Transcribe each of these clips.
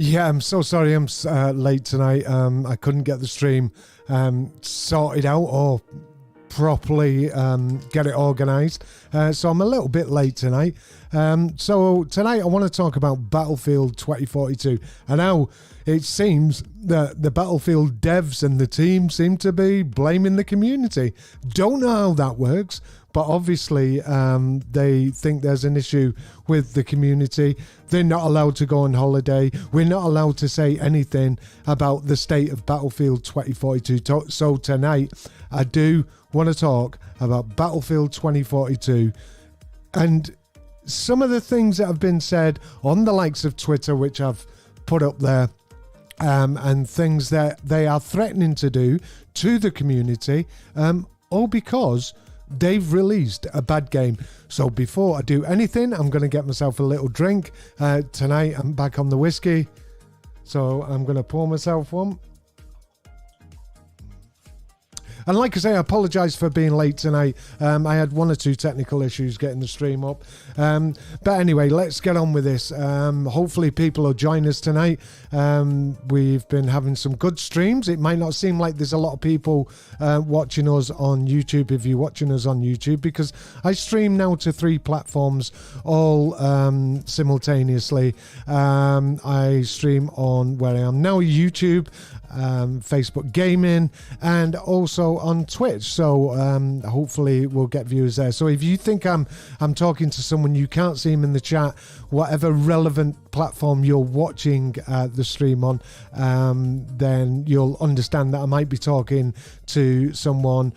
Yeah, I'm so sorry I'm late tonight. I couldn't get the stream sorted out or properly get it organised. So I'm a little bit late tonight. So tonight I want to talk about Battlefield 2042 and how it seems that the Battlefield devs and the team seem to be blaming the community. Don't know how that works, but obviously they think there's an issue with the community. They're not allowed to go on holiday. We're not allowed to say anything about the state of Battlefield 2042. So tonight I do want to talk about Battlefield 2042 and some of the things that have been said on the likes of Twitter, which I've put up there, and things that they are threatening to do to the community, all because they've released a bad game. So before I do anything, I'm going to get myself a little drink. Tonight I'm back on the whiskey, so I'm going to pour myself one. And like I say, I apologise for being late tonight. I had one or two technical issues getting the stream up. But anyway, let's get on with this. Hopefully people will join us tonight. We've been having some good streams. It might not seem like there's a lot of people watching us on YouTube if you're watching us on YouTube, because I stream now to 3 platforms all simultaneously. I stream on where I am now, YouTube, Facebook Gaming, and also on Twitch. So hopefully we'll get viewers there. So if you think I'm talking to someone, you can't see him in the chat, whatever relevant platform you're watching the stream on, then you'll understand that I might be talking to someone,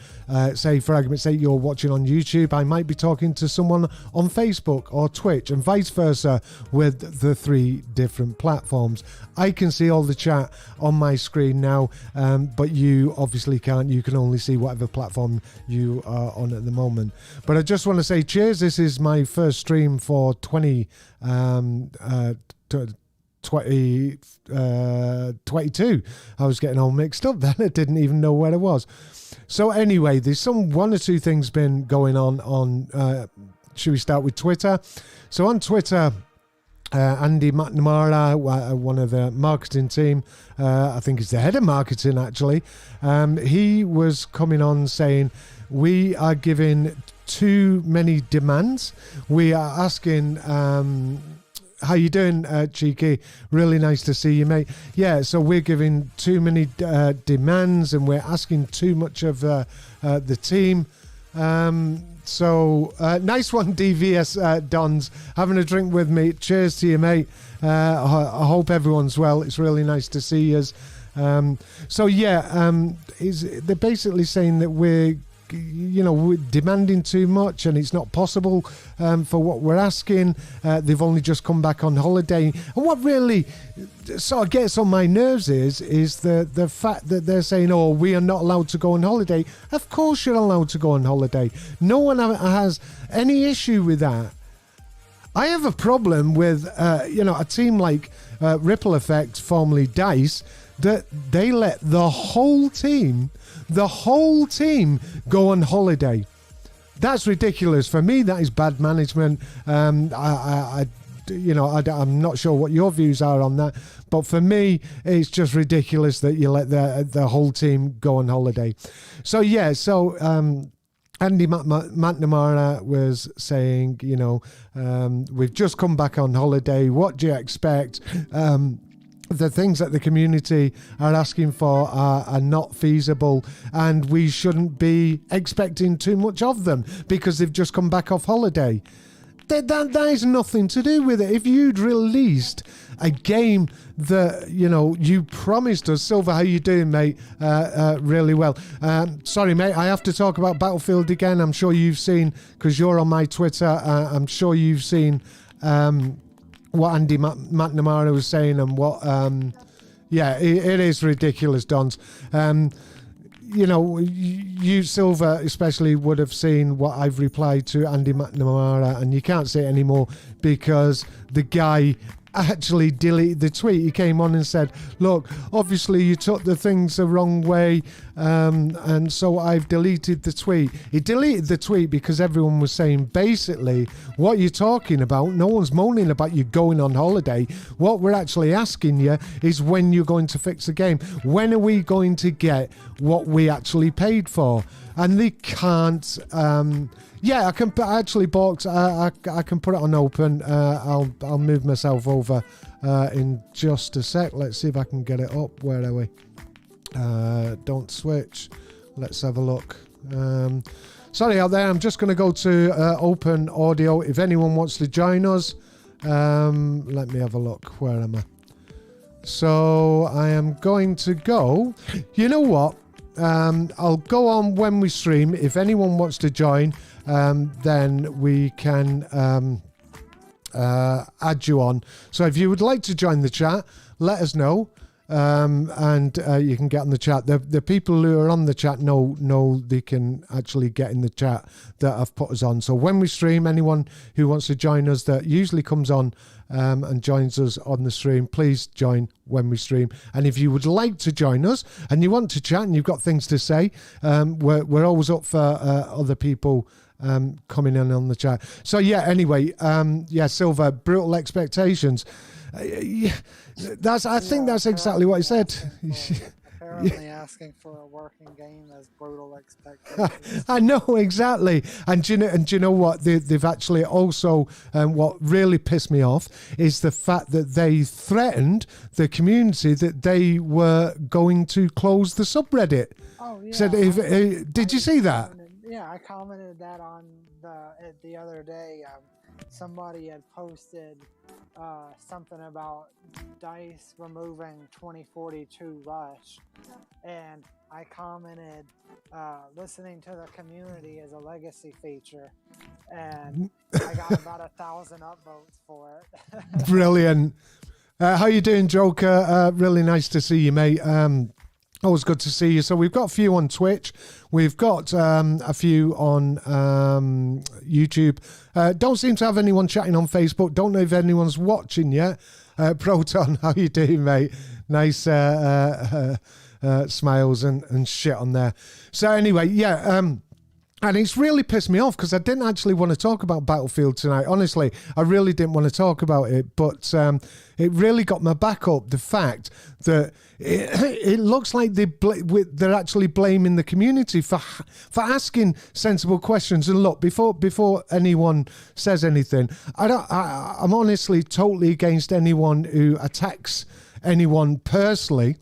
say for argument's sake you're watching on YouTube, I might be talking to someone on Facebook or Twitch, and vice versa with the 3 different platforms. I can see all the chat on my screen now, but you obviously can't. You can only see whatever platform you are on at the moment. But I just want to say cheers. This is my first stream for 2022. I was getting all mixed up then. I didn't even know where I was. So anyway, there's one or two things been going on should we start with Twitter? So on Twitter, Andy McNamara, one of the marketing team, I think he's the head of marketing actually, he was coming on saying we are giving too many demands. We are asking, how you doing, Cheeky? Really nice to see you, mate. Yeah, so we're giving too many demands and we're asking too much of the team. So nice one, DVS Dons, having a drink with me. Cheers to you, mate. I hope everyone's well. It's really nice to see us. So yeah, they're basically saying that we're demanding too much and it's not possible for what we're asking. They've only just come back on holiday, and what really sort of gets on my nerves is the fact that they're saying, oh, we are not allowed to go on holiday. Of course you're allowed to go on holiday. No one has any issue with that. I have a problem with a team like Ripple Effect, formerly DICE, that they let the whole team go on holiday. That's ridiculous. For me, that is bad management. I'm not sure what your views are on that, but for me, it's just ridiculous that you let the whole team go on holiday. So yeah, Andy McNamara was saying, we've just come back on holiday. What do you expect? The things that the community are asking for are not feasible, and we shouldn't be expecting too much of them because they've just come back off holiday. That has nothing to do with it. If you'd released a game that, you promised us, Silver, how you doing, mate? Really well. Sorry, mate, I have to talk about Battlefield again. I'm sure you've seen, because you're on my Twitter, I'm sure you've seen what Andy McNamara was saying and what... it is ridiculous, Dons. You, Silver, especially would have seen what I've replied to Andy McNamara, and you can't say it anymore because the guy actually deleted the tweet. He came on and said, look, obviously you took the things the wrong way, and so I've deleted the tweet. He deleted the tweet because everyone was saying, basically, what you're talking about, no one's moaning about you going on holiday. What we're actually asking you is when you're going to fix the game. When are we going to get what we actually paid for? And they can't. Yeah, I can actually box. I can put it on open. I'll move myself over in just a sec. Let's see if I can get it up. Where are we? Don't switch. Let's have a look. Sorry out there. I'm just going to go to open audio. If anyone wants to join us, let me have a look. Where am I? So I am going to go. You know what? I'll go on when we stream. If anyone wants to join, then we can add you on. So if you would like to join the chat, let us know, and you can get on the chat. The people who are on the chat know they can actually get in the chat that I've put us on. So when we stream, anyone who wants to join us that usually comes on and joins us on the stream, please join when we stream. And if you would like to join us and you want to chat and you've got things to say, we're always up for other people coming in on the chat. So yeah, anyway, Silver, brutal expectations. I think that's exactly what he said. Apparently asking for a working game as brutal expectations. I know, exactly. And do you know what? They've actually also, what really pissed me off is the fact that they threatened the community that they were going to close the subreddit. Oh, yeah. Said, did you see that? Yeah, I commented that on the other day. Somebody had posted something about DICE removing 2042 Rush, and I commented listening to the community as a legacy feature, and I got about 1,000 upvotes for it. Brilliant. How you doing, Joker? Really nice to see you, mate. Always good to see you. So we've got a few on Twitch. We've got a few on YouTube. Don't seem to have anyone chatting on Facebook. Don't know if anyone's watching yet. Proton, how you doing, mate? Nice smiles and shit on there. So anyway, yeah. And it's really pissed me off because I didn't actually want to talk about Battlefield tonight. Honestly, I really didn't want to talk about it. But it really got my back up, the fact that it looks like they're actually blaming the community for asking sensible questions. And look, before anyone says anything, I'm honestly totally against anyone who attacks anyone personally.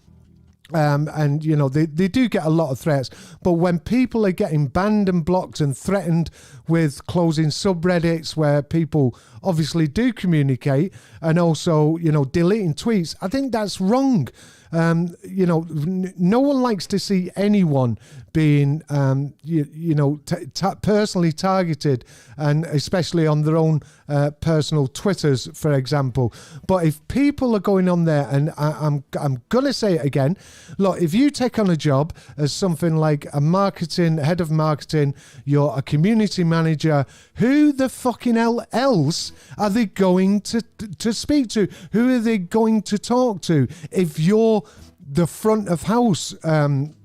And you know, they do get a lot of threats, but when people are getting banned and blocked and threatened with closing subreddits where people obviously do communicate, and also, you know, deleting tweets, I think that's wrong. You know, no one likes to see anyone being, personally targeted, and especially on their own personal Twitters, for example. But if people are going on there, and I'm going to say it again, look, if you take on a job as something like a head of marketing, you're a community manager, who the fucking hell else are they going to speak to? Who are they going to talk to if you're the front of house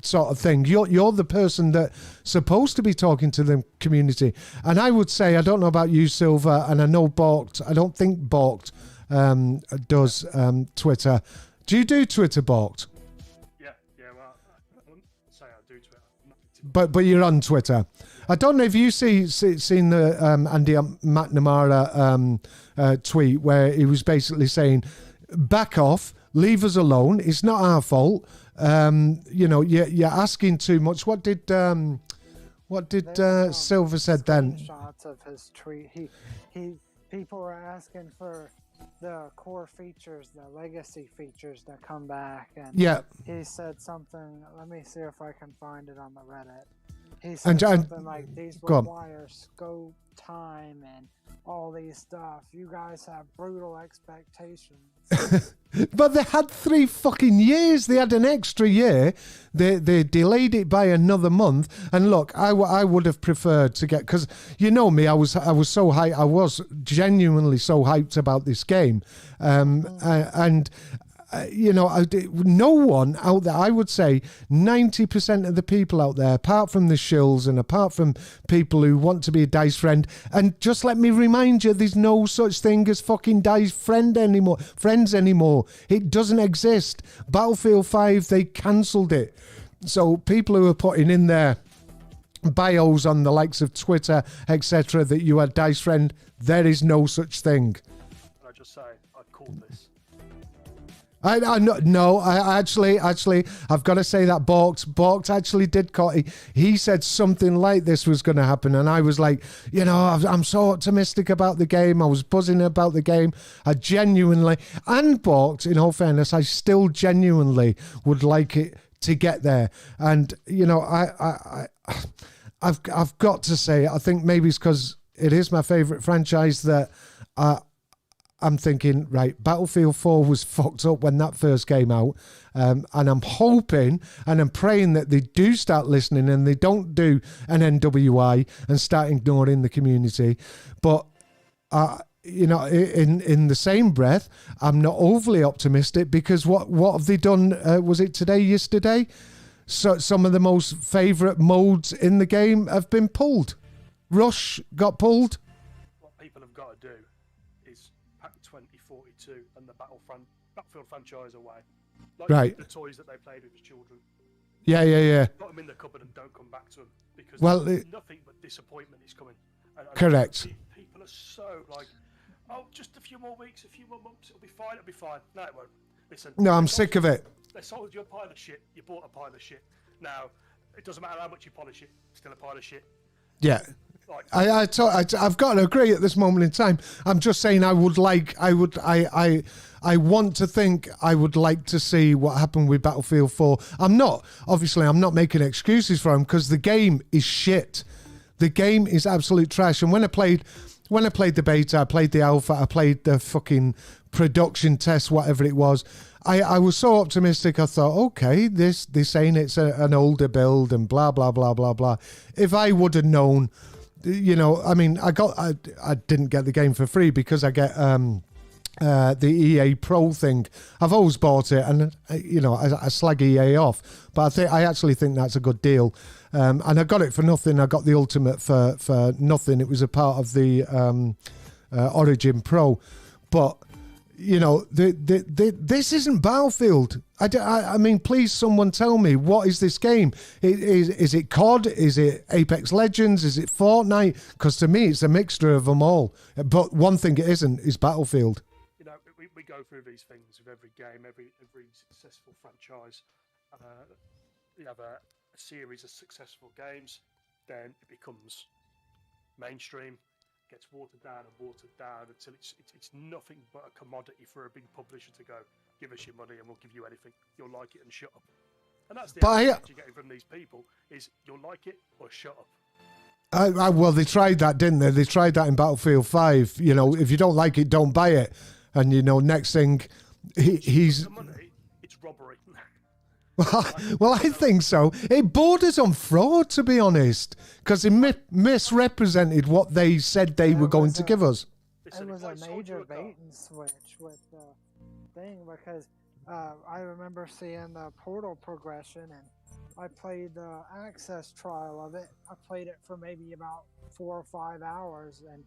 sort of thing? You're the person that's supposed to be talking to the community. And I would say, I don't know about you, Silver, and I know Balked. I don't think Balked does Twitter. Do you do Twitter, Balked? Yeah. Well, I wouldn't say I do Twitter. But you're on Twitter. I don't know if you seen the Andy McNamara tweet where he was basically saying, back off, leave us alone. It's not our fault. You know, you're asking too much. What did Silver said then? Shots of his tweet. People were asking for the core features, the legacy features that come back, and yeah, he said something. Let me see if I can find it on the Reddit. He said something like, "These require scope, time, and all these stuff. You guys have brutal expectations." But they had 3 fucking years. They had an extra year. They delayed it by another month. And look, I would have preferred to get, because you know me, I was so hyped. I was genuinely so hyped about this game, you know, no one out there, I would say 90% of the people out there, apart from the shills and apart from people who want to be a DICE friend, and just let me remind you, there's no such thing as fucking DICE friends anymore. It doesn't exist. Battlefield 5, they cancelled it. So people who are putting in their bios on the likes of Twitter, etc., that you are DICE friend, there is no such thing. Can I just say, I called this. I actually, I've got to say that Borked actually did call. He said something like this was going to happen, and I was like, you know, I'm so optimistic about the game. I was buzzing about the game. I genuinely, and Borked, in all fairness, I still genuinely would like it to get there. And you know, I've got to say, I think maybe it's because it is my favorite franchise that I'm thinking, right, Battlefield 4 was fucked up when that first came out. And I'm hoping and I'm praying that they do start listening and they don't do an NWI and start ignoring the community. But, you know, in the same breath, I'm not overly optimistic because what have they done? Was it yesterday? So some of the most favourite modes in the game have been pulled. Rush got pulled. What people have got to do is pack 2042 and the Battlefield franchise away. Like right. The toys that they played with as children. Yeah. Put them in the cupboard and don't come back to them because nothing but disappointment is coming. And correct. People are so like, oh, just a few more weeks, a few more months, it'll be fine. No, it won't. Listen. No, I'm sick of it. They sold you a pile of shit. You bought a pile of shit. Now, it doesn't matter how much you polish it, it's still a pile of shit. Yeah. I've got to agree at this moment in time. I'm just saying I want to think I would like to see what happened with Battlefield 4. I'm not making excuses for him because the game is shit. The game is absolute trash. And when I played the beta, I played the alpha, I played the fucking production test, whatever it was, I was so optimistic. I thought, okay, this saying it's an older build and blah, blah, blah, blah, blah. If I would have known, you know, I mean, I didn't get the game for free because I get the EA Pro thing. I've always bought it, and you know, I slag EA off, but I actually think that's a good deal. And I got it for nothing. I got the Ultimate for nothing. It was a part of the Origin Pro, but you know, this isn't Battlefield. I mean, please, someone tell me, what is this game? Is it COD? Is it Apex Legends? Is it Fortnite? Because to me, it's a mixture of them all. But one thing it isn't is Battlefield. You know, we go through these things with every game, every successful franchise. You have a series of successful games, then it becomes mainstream. Gets watered down until it's nothing but a commodity for a big publisher to go, give us your money and we'll give you anything. You'll like it and shut up. And that's the attitude you're getting from these people is you'll like it or shut up. Well, they tried that, didn't they? They tried that in Battlefield 5. You know, if you don't like it, don't buy it. And, you know, next thing, he's... The money, it's robbery. Well, I think so. It borders on fraud, to be honest, because it misrepresented what they said they were going to give us. It was a major bait and switch with the thing because I remember seeing the Portal progression and I played the access trial of it. I played it for maybe about 4 or 5 hours and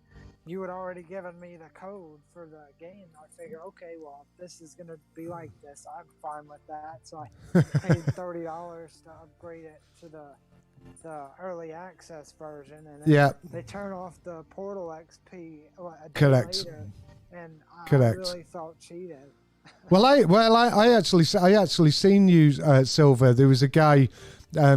you had already given me the code for the game. I figured, okay, well, if this is going to be like this, I'm fine with that. So I paid $30 to upgrade it to the early access version. And then they turn off the Portal XP a day later, and I really felt cheated. Well, I actually seen you, Silver. There was a guy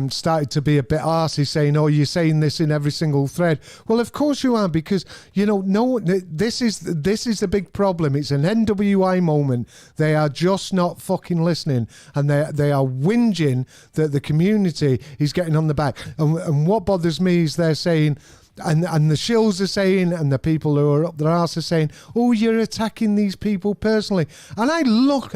started to be a bit arsey saying, "Oh, you're saying this in every single thread." Well, of course you are, because you know, no, this is the big problem. It's an NWI moment. They are just not fucking listening, and they are whinging that the community is getting on the back. And what bothers me is they're saying, and the shills are saying, and the people who are up their arse are saying, oh, you're attacking these people personally. And I look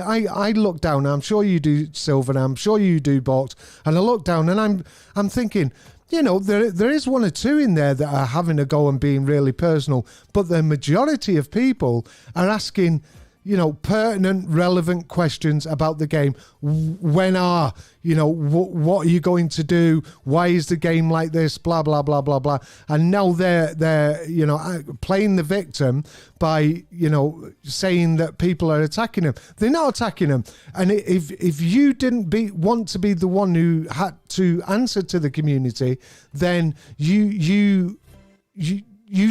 down, I'm sure you do, Silver, and I'm sure you do, Box, and I look down and I'm thinking, you know, there is one or two in there that are having a go and being really personal, but the majority of people are asking, you know, pertinent, relevant questions about the game. When are, you know, what are you going to do? Why is the game like this? Blah, blah, blah, blah, blah. And now they're you know, playing the victim by, you know, saying that people are attacking them. They're not attacking them. And if you didn't want to be the one who had to answer to the community, then you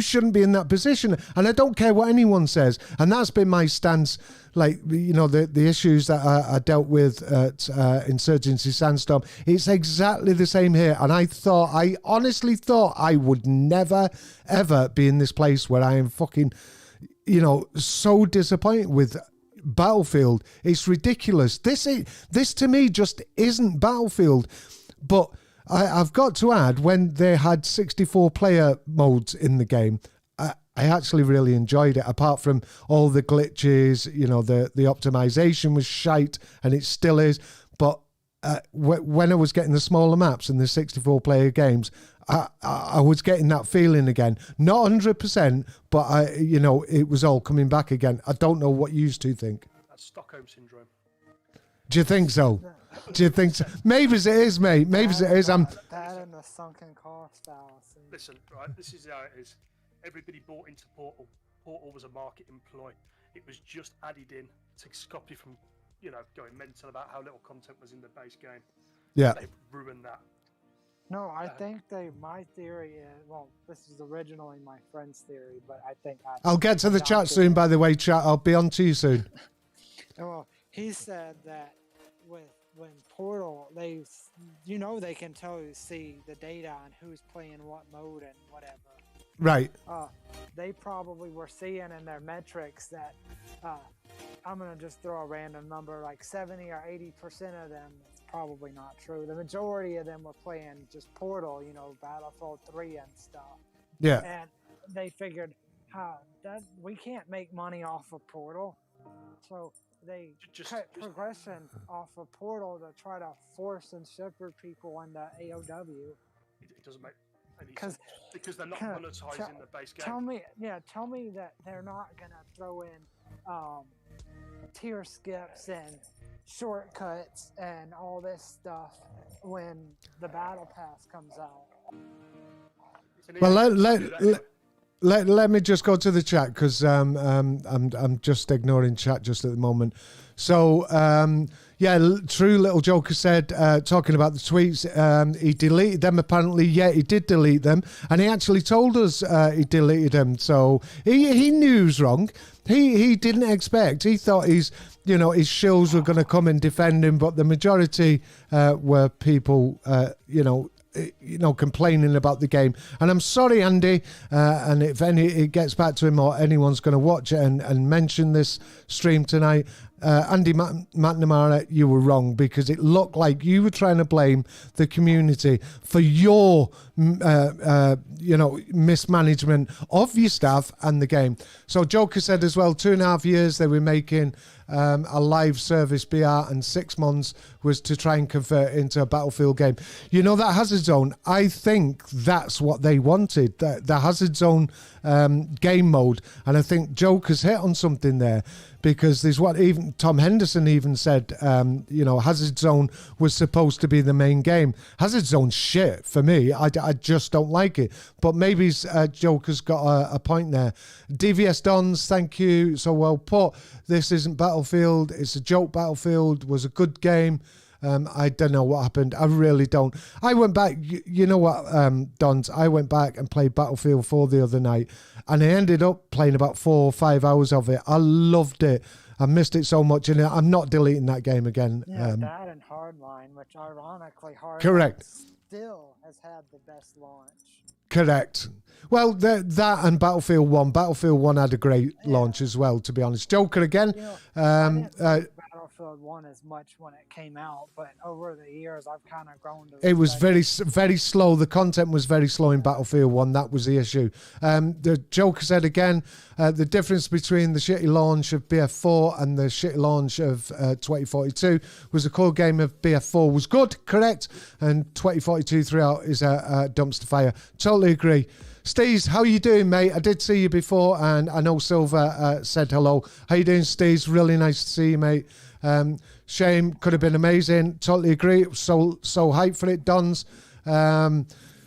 shouldn't be in that position. And I don't care what anyone says. And that's been my stance. Like, you know, the issues that I dealt with at Insurgency Sandstorm, it's exactly the same here. And I honestly thought I would never, ever be in this place where I am fucking, you know, so disappointed with Battlefield. It's ridiculous. This to me just isn't Battlefield. But I've got to add, when they had 64-player modes in the game, I actually really enjoyed it, apart from all the glitches. You know, the optimization was shite, and it still is. But when I was getting the smaller maps and the 64-player games, I was getting that feeling again. Not 100%, but you know, it was all coming back again. I don't know what you two think. That's Stockholm Syndrome. Do you think so? Do you think so? Maybe it is, mate. Maybe it is. That and the sunken cost fallacy. Listen, right, this is how it is. Everybody bought into Portal. Portal was a market employ. It was just added in to stop you from, you know, going mental about how little content was in the base game. Yeah. They ruined that. No, I think my theory is, well, this is originally my friend's theory, but I think I'll get to the chat soon, by the way, chat. I'll be on to you soon. Well, he said that when Portal, they can see the data on who's playing what mode and whatever. Right. They probably were seeing in their metrics that I'm gonna just throw a random number, like 70 or 80% of them. It's probably not true. The majority of them were playing just Portal, you know, Battlefield 3 and stuff. Yeah. And they figured, that we can't make money off of Portal, so they cut progression off of Portal to try to force and shepherd people into AOW. It doesn't make any sense because they're not monetizing the base game. Tell me that they're not gonna throw in tier skips and shortcuts and all this stuff when the battle pass comes out. Well, let me just go to the chat, because I'm just ignoring chat just at the moment. So True Little Joker said, talking about the tweets, he deleted them apparently. Yeah, he did delete them, and he actually told us he deleted them. So he knew he was wrong. He didn't expect. He thought his shills were going to come and defend him, but the majority were people, complaining about the game. And I'm sorry, Andy, and if it gets back to him or anyone's going to watch it and mention this stream tonight, Andy McNamara, you were wrong, because it looked like you were trying to blame the community for your mismanagement of your staff and the game. So Joker said as well, 2.5 years they were making a live service BR, and 6 months was to try and convert it into a Battlefield game. You know, that Hazard Zone, I think that's what they wanted, the Hazard Zone game mode. And I think Joker's hit on something there, because there's what even Tom Henderson even said, Hazard Zone was supposed to be the main game. Hazard Zone's shit for me. I just don't like it. But maybe Joker's got a point there. DVS Dons, thank you. So well put. This isn't Battlefield. It's a joke. Battlefield was a good game. I don't know what happened. I really don't. I went back. You know what, Dons? I went back and played Battlefield 4 the other night, and I ended up playing about 4 or 5 hours of it. I loved it. I missed it so much, and I'm not deleting that game again. Yeah, that and Hardline, which ironically Hardline correct. still has had the best launch. Correct. Well, that and Battlefield 1. Battlefield 1 had a great launch as well, to be honest. Joker again. You know, I didn't like Battlefield 1 as much when it came out, but over the years, I've kind of grown to It was respect very slow. The content was very slow in Battlefield 1. That was the issue. The Joker said again, the difference between the shitty launch of BF4 and the shitty launch of 2042 was the core game of BF4 was good, correct, and 2042 throughout is a dumpster fire. Totally agree. Steez, how you doing, mate? I did see you before, and I know Silver said hello. How you doing, Steez? Really nice to see you, mate. Shame, could have been amazing. Totally agree. So hyped for it, Dons.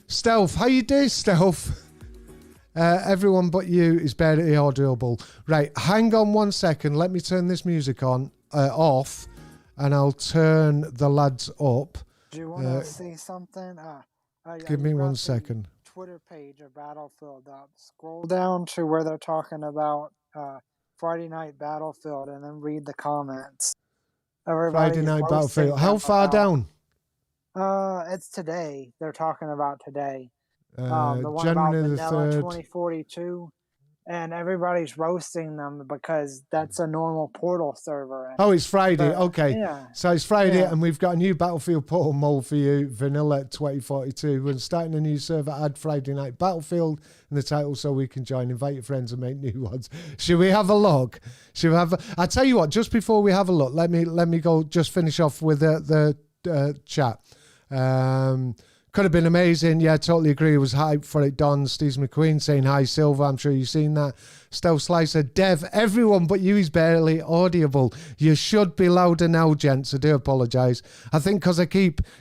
Stealth, how you doing, Stealth? Everyone but you is barely audible. Right, hang on 1 second. Let me turn this music off, and I'll turn the lads up. Do you want to see something? Give me 1 the second. Twitter page of Battlefield up. Scroll down to where they're talking about Friday Night Battlefield, and then read the comments. Friday Night Battlefield. How far down? It's today. They're talking about today. The one January about the Vanilla 3rd. 2042, and everybody's roasting them because that's a normal Portal server. And, Oh, it's Friday. Okay. Yeah. So it's Friday, Yeah. and we've got a new Battlefield Portal mode for you, Vanilla 2042. We're starting a new server, add Friday Night Battlefield in the title so we can join, invite your friends, and make new ones. Should we have a look? I tell you what, just before we have a look, let me go just finish off with the chat. Could have been amazing. Yeah, totally agree. It was hype for it. Don, Steve McQueen saying hi, Silver. I'm sure you've seen that. Stealth Slicer, Dev, everyone but you is barely audible. You should be louder now, gents. I do apologise. I think because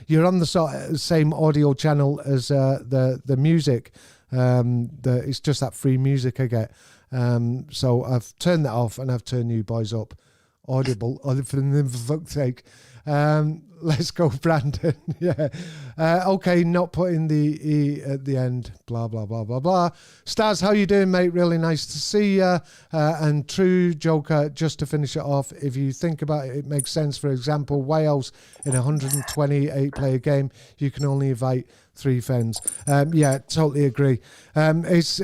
you're on the same audio channel as the music. It's just that free music I get. So I've turned that off and I've turned you boys up. Audible, for the fuck's sake. Let's go, Brandon. Yeah. Okay, not putting the E at the end. Blah, blah, blah, blah, blah. Stars, how you doing, mate? Really nice to see you. And True Joker, just to finish it off, if you think about it, it makes sense. For example, Wales in a 128-player game, you can only invite 3 friends. Yeah, totally agree. There is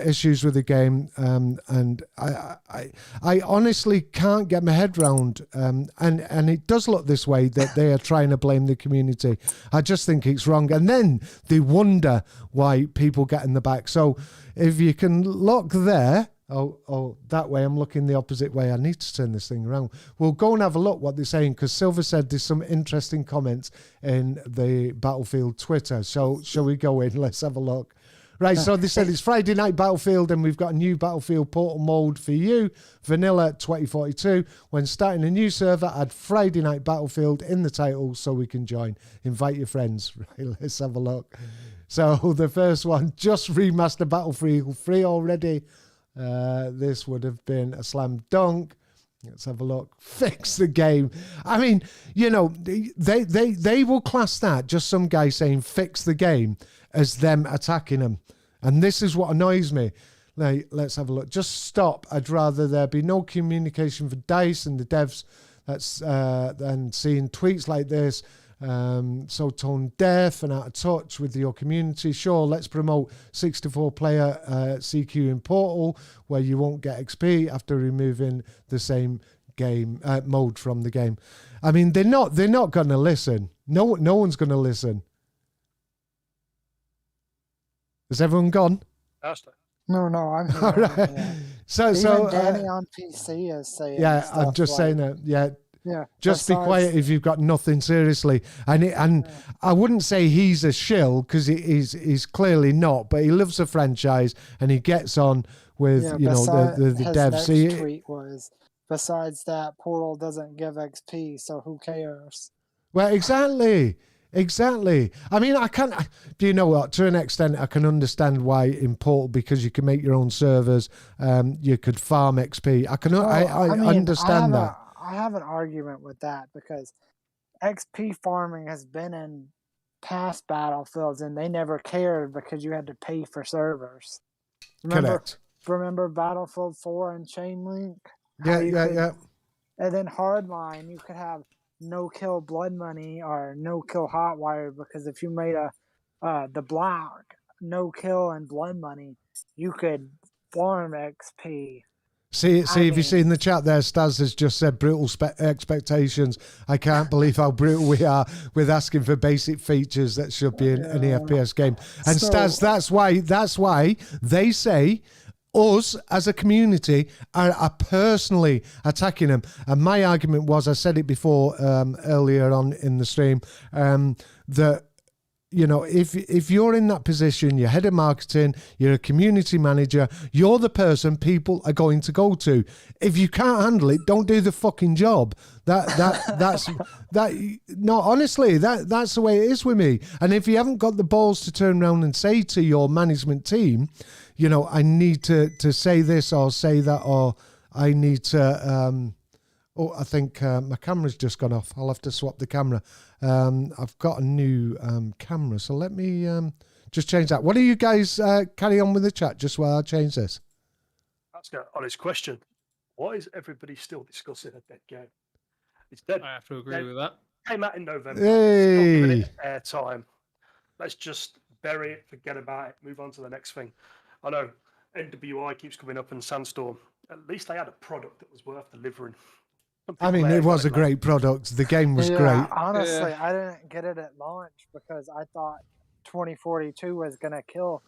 issues with the game, and I honestly can't get my head round. And it does look this way that they are trying to blame the community. I just think it's wrong, and then they wonder why people get in the back. So if you can look there. Oh, that way. I'm looking the opposite way. I need to turn this thing around. We'll go and have a look what they're saying, because Silver said there's some interesting comments in the Battlefield Twitter. So shall we go in? Let's have a look. Right, so they said it's Friday Night Battlefield, and we've got a new Battlefield Portal mode for you, Vanilla 2042. When starting a new server, add Friday Night Battlefield in the title so we can join. Invite your friends. Right, let's have a look. So the first one, just remaster Battlefield 3 already. This would have been a slam dunk. Let's have a look. Fix the game. I mean, you know, they will class that, just some guy saying fix the game, as them attacking them. And this is what annoys me. Like, let's have a look. Just stop. I'd rather there be no communication for DICE and the devs than seeing tweets like this. So tone deaf and out of touch with your community. Sure, let's promote 64-player CQ in Portal, where you won't get XP after removing the same game mode from the game. I mean, they're not going to listen. No one's going to listen. Has everyone gone? No, I'm here. All right. Yeah. So Even Danny on PC is saying. Yeah, I'm just saying that. Yeah. Yeah. Just be quiet if you've got nothing, seriously. And I wouldn't say he's a shill, because he's clearly not, but he loves the franchise and he gets on with the devs. His next tweet was, besides that, Portal doesn't give XP, so who cares? Well, exactly. I mean, do you know what? To an extent, I can understand why in Portal, because you can make your own servers. You could farm XP. I understand that. I have an argument with that, because XP farming has been in past Battlefields and they never cared because you had to pay for servers. Remember Battlefield 4 and Chainlink? Yeah. And then Hardline, you could have no-kill blood money or no-kill hotwire, because if you made a the black no kill and blood money, you could farm XP. See, I if you see in the chat there, Staz has just said brutal expectations. I can't believe how brutal we are with asking for basic features that should be in any FPS game. And So- Staz, that's why they say us as a community are personally attacking them. And my argument was, I said it before earlier on in the stream, that, you know, if you're in that position, you're head of marketing, you're a community manager, you're the person people are going to go to. If you can't handle it, don't do the fucking job. That's no, honestly, that's the way it is with me. And if you haven't got the balls to turn around and say to your management team, you know, I need to say this or say that, or I need to I think my camera's just gone off. I'll have to swap the camera. I've got a new camera, so let me just change that. What do you guys carry on with the chat just while I change this? That's an honest question. Why is everybody still discussing a dead game? It's dead. I have to agree with that. Came out in November. Hey. Not giving it airtime. Let's just bury it, forget about it, move on to the next thing. I know NWI keeps coming up and Sandstorm. At least they had a product that was worth delivering. I mean, it was a great product. The game was great. Honestly, I didn't get it at launch because I thought 2042 was gonna kill.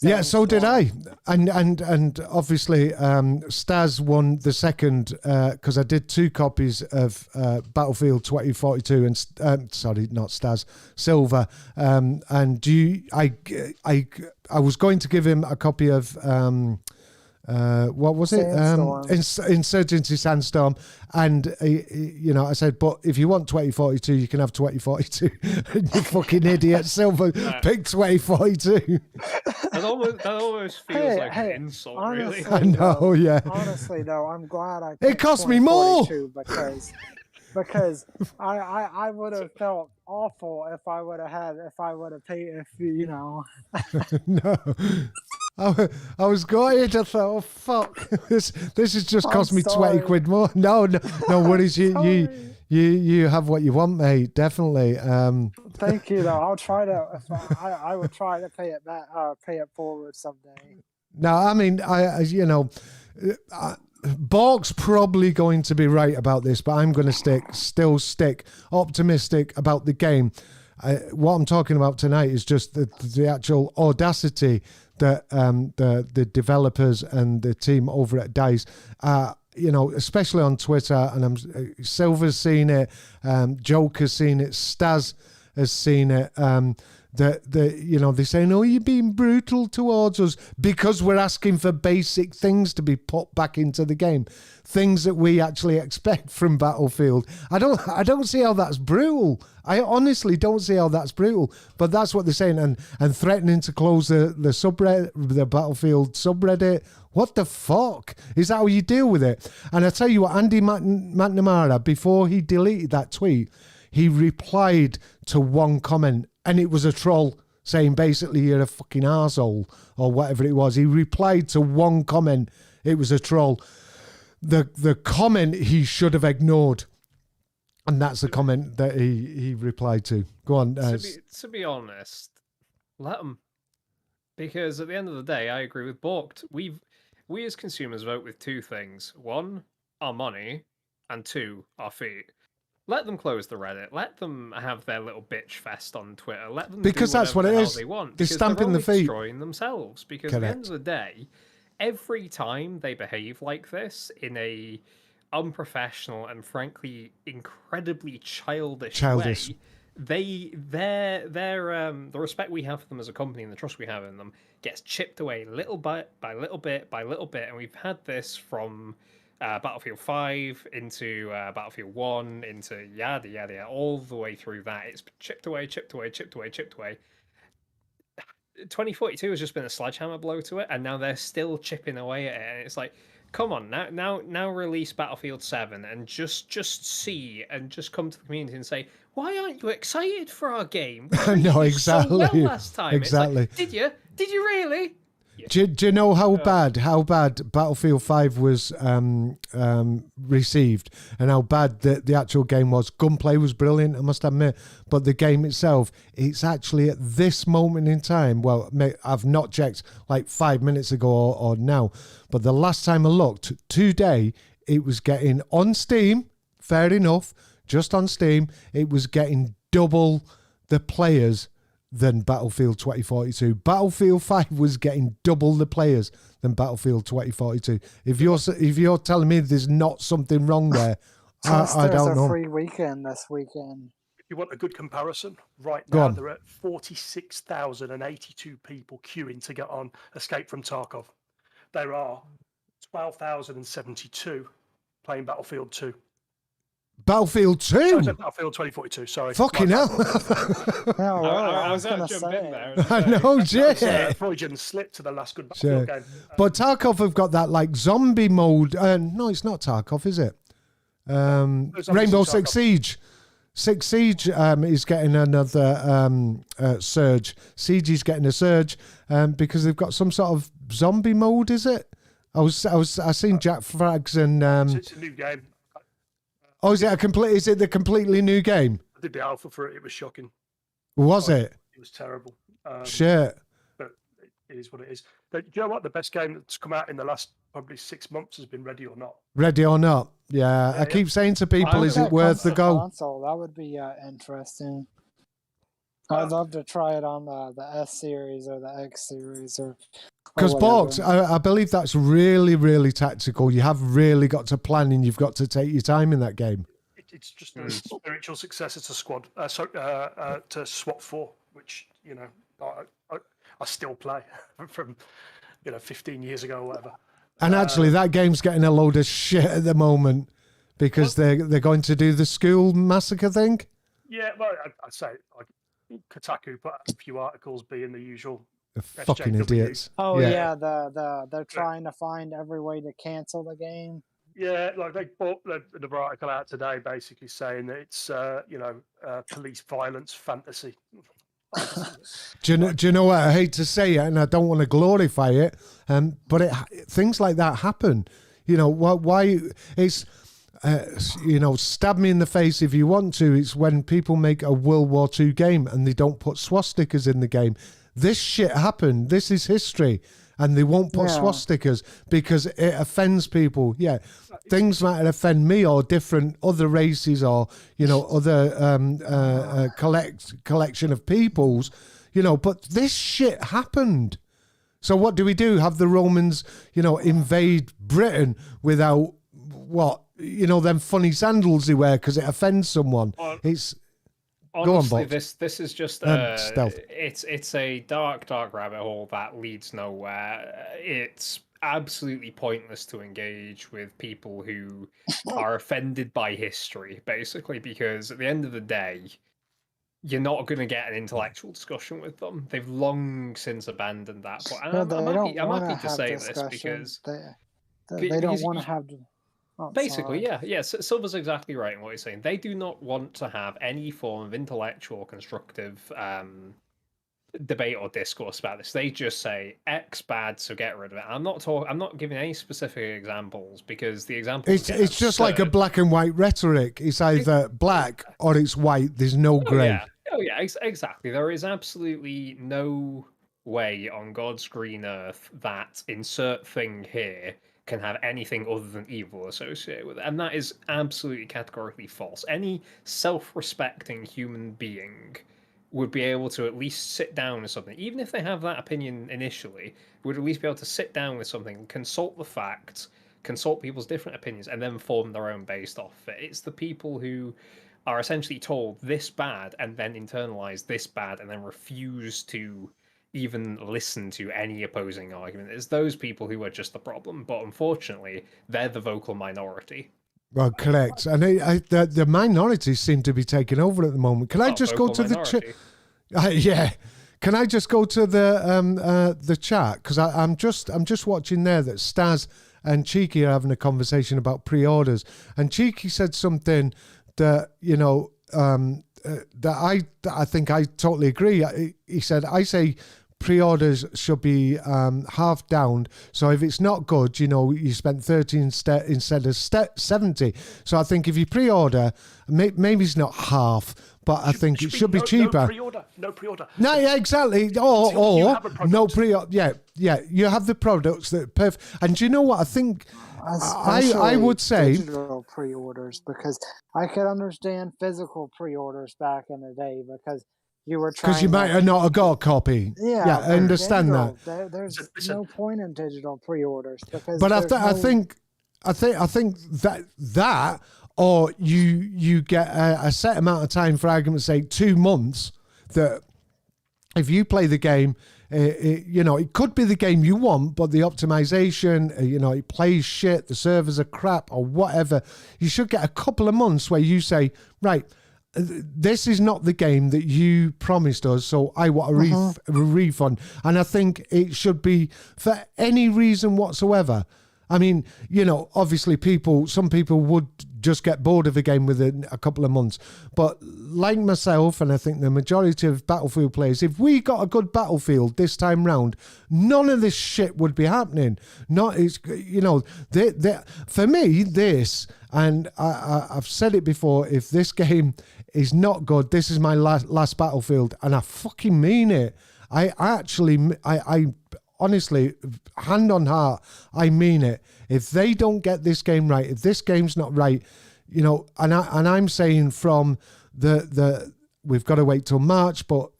Yeah, so did Sandstorm. I. And obviously, Staz won the second because I did 2 copies of Battlefield 2042 and sorry, not Staz, Silver. And I was going to give him a copy of what was it? Insurgency Sandstorm. And you know, I said, but if you want 2042, you can have 2042. And you fucking idiot, Silver picked 2042. That almost feels like an insult, really. honestly, I know, yeah. Honestly, though, I'm glad I. It picked cost me more! 2042 because I would have felt awful if I would have paid, if you know. No. I was gutted. I thought, oh fuck, this has just cost me 20 quid more. No worries. You have what you want, mate. Definitely. Thank you, though. I'll try to. I would try to pay it back. Pay it forward someday. No, I mean, Bork's probably going to be right about this, but I'm going to still stick optimistic about the game. What I'm talking about tonight is just the actual audacity that the developers and the team over at DICE, you know, especially on Twitter, and Silver's seen it, Joker's seen it, Staz has seen it. You know, they're saying, "Oh, you're being brutal towards us because we're asking for basic things to be put back into the game, things that we actually expect from Battlefield." I don't see how that's brutal. I honestly don't see how that's brutal. But that's what they're saying, and threatening to close the subreddit, the Battlefield subreddit. What the fuck? Is that how you deal with it? And I tell you what, Andy McNamara, before he deleted that tweet, he replied to one comment, and it was a troll saying basically you're a fucking arsehole or whatever it was. He replied to one comment. It was a troll. The comment he should have ignored. And that's the comment that he replied to. Go on. To be honest, let them. Because at the end of the day, I agree with Borked. We as consumers vote with 2 things. 1, our money, and 2, our feet. Let them close the Reddit. Let them have their little bitch fest on Twitter. Let them because do that's what it is. they want. They're stamping the feet. Destroying themselves. Because at the end of the day, every time they behave like this in a unprofessional and frankly incredibly childish way, the respect we have for them as a company and the trust we have in them gets chipped away little bit by little bit by little bit, and we've had this from Battlefield 5 into Battlefield 1 into yada yada yada, all the way through that. It's chipped away. 2042 has just been a sledgehammer blow to it, and now they're still chipping away at it. And it's like, come on, now release Battlefield 7 and just see and just come to the community and say, why aren't you excited for our game? No, exactly. So well last time. Exactly. It's like, did you really? Do you know how bad Battlefield 5 was received, and how bad the actual game was? Gunplay was brilliant, I must admit, but the game itself, it's actually at this moment in time, well, I've not checked like 5 minutes ago or now, but the last time I looked, today, it was getting on Steam, fair enough, just on Steam, it was getting double the players than Battlefield 2042. Battlefield 5 was getting double the players than Battlefield 2042. If you're telling me there's not something wrong there, I don't know. There's a free weekend this weekend. If you want a good comparison, right Go now on. there are 46,082 people queuing to get on Escape from Tarkov. There are 12,072 playing Battlefield 2. Battlefield 2? Battlefield 2042, sorry. Fucking hell. Yeah, well, I was gonna going to jump in say. there. I know, It's Jay. a Freudian slip to the last good Battlefield game. But Tarkov have got that like zombie mode. No, it's not Tarkov, is it? Zombies Rainbow in Six Tarkov. Siege. Six Siege is getting another surge. Siege is getting a surge because they've got some sort of zombie mode. Is it? I seen Jack Frags and It's a new game. is it the completely new game? I did the alpha for it. It was shocking. Was it? It was terrible. Shit. But it is what it is. But do you know what? The best game that's come out in the last probably 6 months has been Ready or Not. Ready or not? Yeah, I keep saying to people, is That it worth comes the to go? Console, that would be interesting. I'd love to try it on the S series or the X series or Because whatever. Borked, I believe that's really, really tactical. You have really got to plan, and you've got to take your time in that game. It's just a spiritual successor to Squad, to SWAT 4, which I still play from 15 years ago or whatever. And actually, that game's getting a load of shit at the moment because they're going to do the school massacre thing. Yeah, well, I'd say like Kotaku put out a few articles being the usual. They're fucking SJW. idiots. Oh yeah, they're trying to find every way to cancel the game. Yeah, like they bought the article out today, basically saying that it's police violence fantasy. Do you know what? I hate to say it, and I don't want to glorify it, but things like that happen. You know why? It's stab me in the face if you want to. It's when people make a World War II game and they don't put swastikas in the game. This shit happened. This is history. And they won't put swastikas because it offends people. Yeah, things might offend me or different other races or other collection of peoples. But this shit happened. So what do we do? Have the Romans, invade Britain without them funny sandals they wear because it offends someone? It's Honestly, Go on, Bob. this is just Stealth. it's a dark rabbit hole that leads nowhere. It's absolutely pointless to engage with people who are offended by history, basically, because at the end of the day, you're not going to get an intellectual discussion with them. They've long since abandoned that point. And I'm happy to say this because they don't want to have. Basically, yeah. Silver's exactly right in what he's saying. They do not want to have any form of intellectual, constructive debate or discourse about this. They just say X bad, so get rid of it. I'm not giving any specific examples because the examples. It's just like a black and white rhetoric. It's either black or it's white. There's no grey. Oh yeah, exactly. There is absolutely no way on God's green earth that insert thing here can have anything other than evil associated with it. And that is absolutely categorically false. Any self-respecting human being would be able to at least sit down with something, even if they have that opinion initially, would at least be able to sit down with something, consult the facts, consult people's different opinions, and then form their own based off it. It's the people who are essentially told this bad and then internalize this bad and then refuse to even listen to any opposing argument. It's those people who are just the problem, but unfortunately, they're the vocal minority. Well, correct. And the minorities seem to be taking over at the moment. Can I just go to the yeah? Can I just go to the chat because I'm just watching there that Staz and Cheeky are having a conversation about pre-orders, and Cheeky said something that that I think I totally agree. He said, I say pre-orders should be half down. So if it's not good, you spent 30 instead of 70. So I think if you pre-order, maybe it's not half, but I think it should be cheaper. No pre-order. No, yeah, exactly. Or no pre-order. Yeah. You have the products that are perfect. And do you know what? I think I would say digital pre-orders, because I could understand physical pre-orders back in the day because you were trying. Because you might have not got a copy. Yeah, I understand digital, that. There's no point in digital pre-orders because. But I think that or you get a set amount of time, for argument's sake, 2 months, that if you play the game, it could be the game you want, but the optimization, it plays shit, the servers are crap or whatever. You should get a couple of months where you say, right, this is not the game that you promised us, so I want a refund. And I think it should be for any reason whatsoever. I mean, obviously some people would just get bored of a game within a couple of months. But like myself, and I think the majority of Battlefield players, if we got a good Battlefield this time round, none of this shit would be happening. For me, this, and I've said it before, if this game is not good, this is my last Battlefield, and I fucking mean it. I honestly, hand on heart, I mean it. If they don't get this game right, if this game's not right, and I'm saying from the we've got to wait till March, but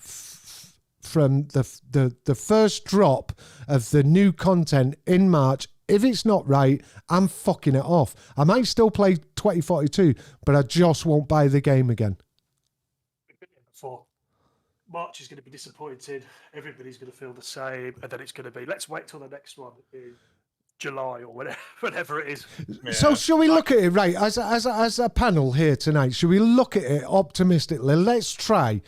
from the first drop of the new content in March, if it's not right, I'm fucking it off. I might still play 2042, but I just won't buy the game again. Before. March is going to be disappointed. Everybody's going to feel the same, and then it's going to be, let's wait till the next one in July or whatever it is. Yeah. So shall we look at it, right, as a panel here tonight? Should we look at it optimistically? Let's try.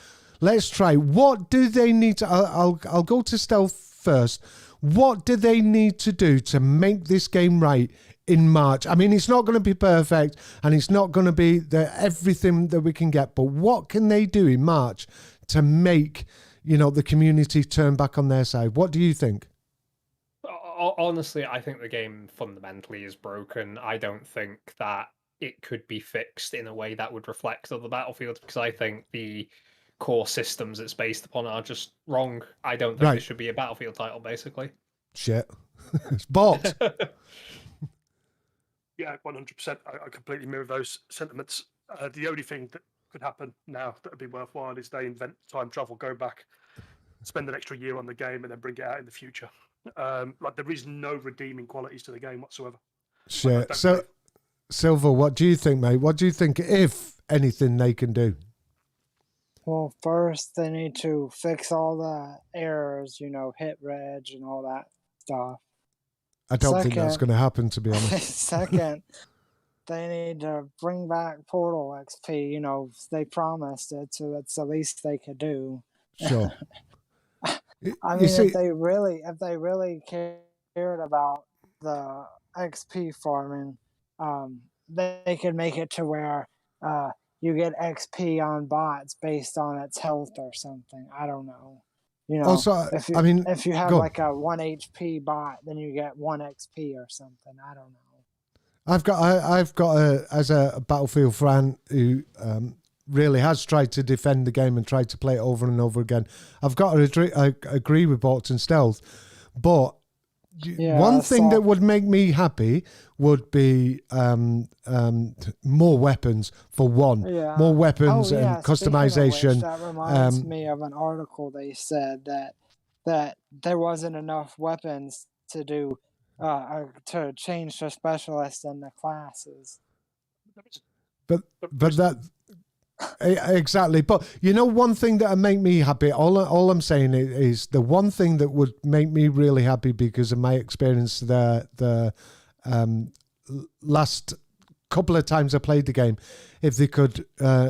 What do they need to? I'll go to Stealth first. What do they need to do to make this game right in March? I mean, it's not going to be perfect, and it's not going to be everything that we can get. But what can they do in March to make, the community turn back on their side? What do you think? Honestly, I think the game fundamentally is broken. I don't think that it could be fixed in a way that would reflect other Battlefields, because I think the core systems it's based upon are just wrong. I don't think this should be a Battlefield title, basically. Shit. It's bought. Yeah, 100%. I completely mirror those sentiments. The only thing that could happen now that would be worthwhile is they invent time travel, go back, spend an extra year on the game, and then bring it out in the future. There is no redeeming qualities to the game whatsoever. Sure. So, Silver, what do you think, mate? What do you think, if anything, they can do? Well, first they need to fix all the errors, hit reg and all that stuff. I don't think that's going to happen, to be honest. Second, they need to bring back Portal XP. They promised it, so that's the least they could do. Sure. I mean, if they really cared about the XP farming, they could make it to where you get XP on bots based on its health or something. I don't know. Also, if you have like a 1 HP bot, then you get 1 XP or something. I don't know. I've got as a Battlefield fan who really has tried to defend the game and tried to play it over and over again. I've got to agree with Bots and Stealth, but one thing that would make me happy would be more weapons, for one. Yeah. More weapons and customization. That reminds me of an article. They said that there wasn't enough weapons to do to change the specialists and the classes. But that exactly. But one thing that would make me happy, all I'm saying is the one thing that would make me really happy, because of my experience the last couple of times I played the game, if they could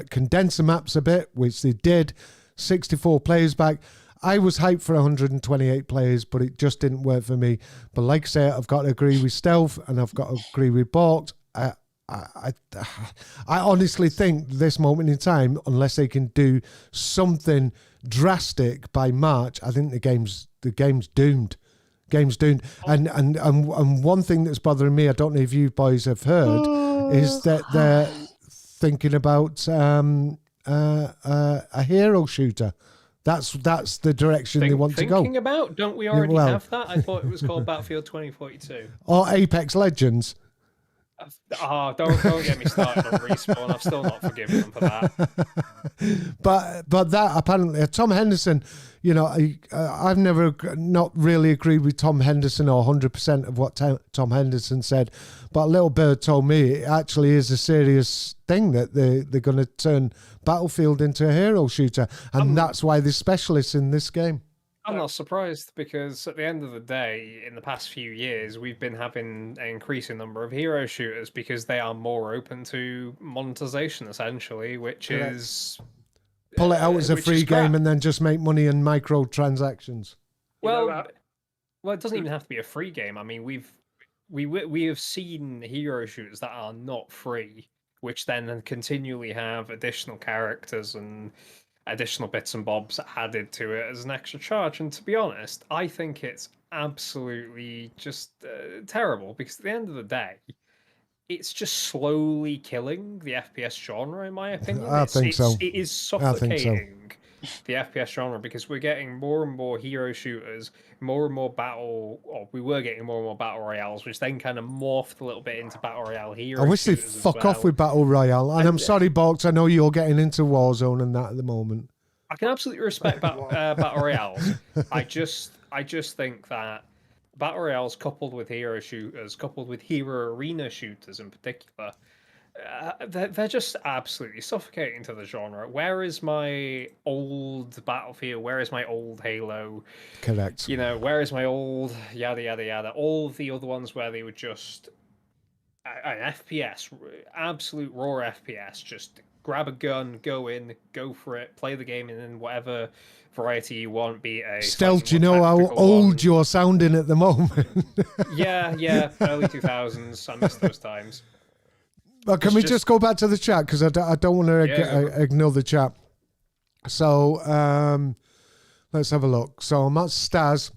condense the maps a bit, which they did, 64 players back. I was hyped for 128 players, but it just didn't work for me. But like I say, I've got to agree with Stealth, and I've got to agree with Borked. I honestly think this moment in time, unless they can do something drastic by March, I think the game's doomed. Game's doomed. And one thing that's bothering me, I don't know if you boys have heard, is that they're thinking about a hero shooter. That's the direction they want to go. Thinking about? Don't we already have that? I thought it was called Battlefield 2042. Or Apex Legends. Don't get me started on Respawn. I've still not forgiven them for that. But that apparently Tom Henderson, I've never not really agreed with Tom Henderson or 100% of what Tom Henderson said, but Little Bird told me it actually is a serious thing that they're going to turn Battlefield into a hero shooter, and that's why there's specialists in this game. I'm not surprised, because at the end of the day, in the past few years, we've been having an increasing number of hero shooters because they are more open to monetization, essentially, which is... Pull it out as a free game and then just make money in microtransactions. Well, it doesn't even have to be a free game. I mean, we have seen hero shooters that are not free, which then continually have additional characters and additional bits and bobs added to it as an extra charge. And to be honest, I think it's absolutely just terrible, because at the end of the day, it's just slowly killing the FPS genre, in my opinion. I think so. It is suffocating the FPS genre, because we're getting more and more hero shooters, more and more we were getting more and more battle royales, which then kind of morphed a little bit into battle royale hero. I wish they'd fuck off with battle royale. And I'm sorry, Borks, I know you're getting into Warzone and that at the moment. I can absolutely respect battle royales. I just think that battle royales coupled with hero shooters, coupled with hero arena shooters in particular, they're just absolutely suffocating to the genre. Where is my old Battlefield? Where is my old Halo? Correct. Where is my old yada yada yada? All of the other ones where they were just an FPS, absolute raw FPS, just grab a gun, go in, go for it, play the game in whatever variety you want, be a stealth. You know how old you're sounding at the moment. yeah, early 2000s. I miss those times. Well, can we just go back to the chat, because I don't want to ignore the chat. So let's have a look. So that's Stas.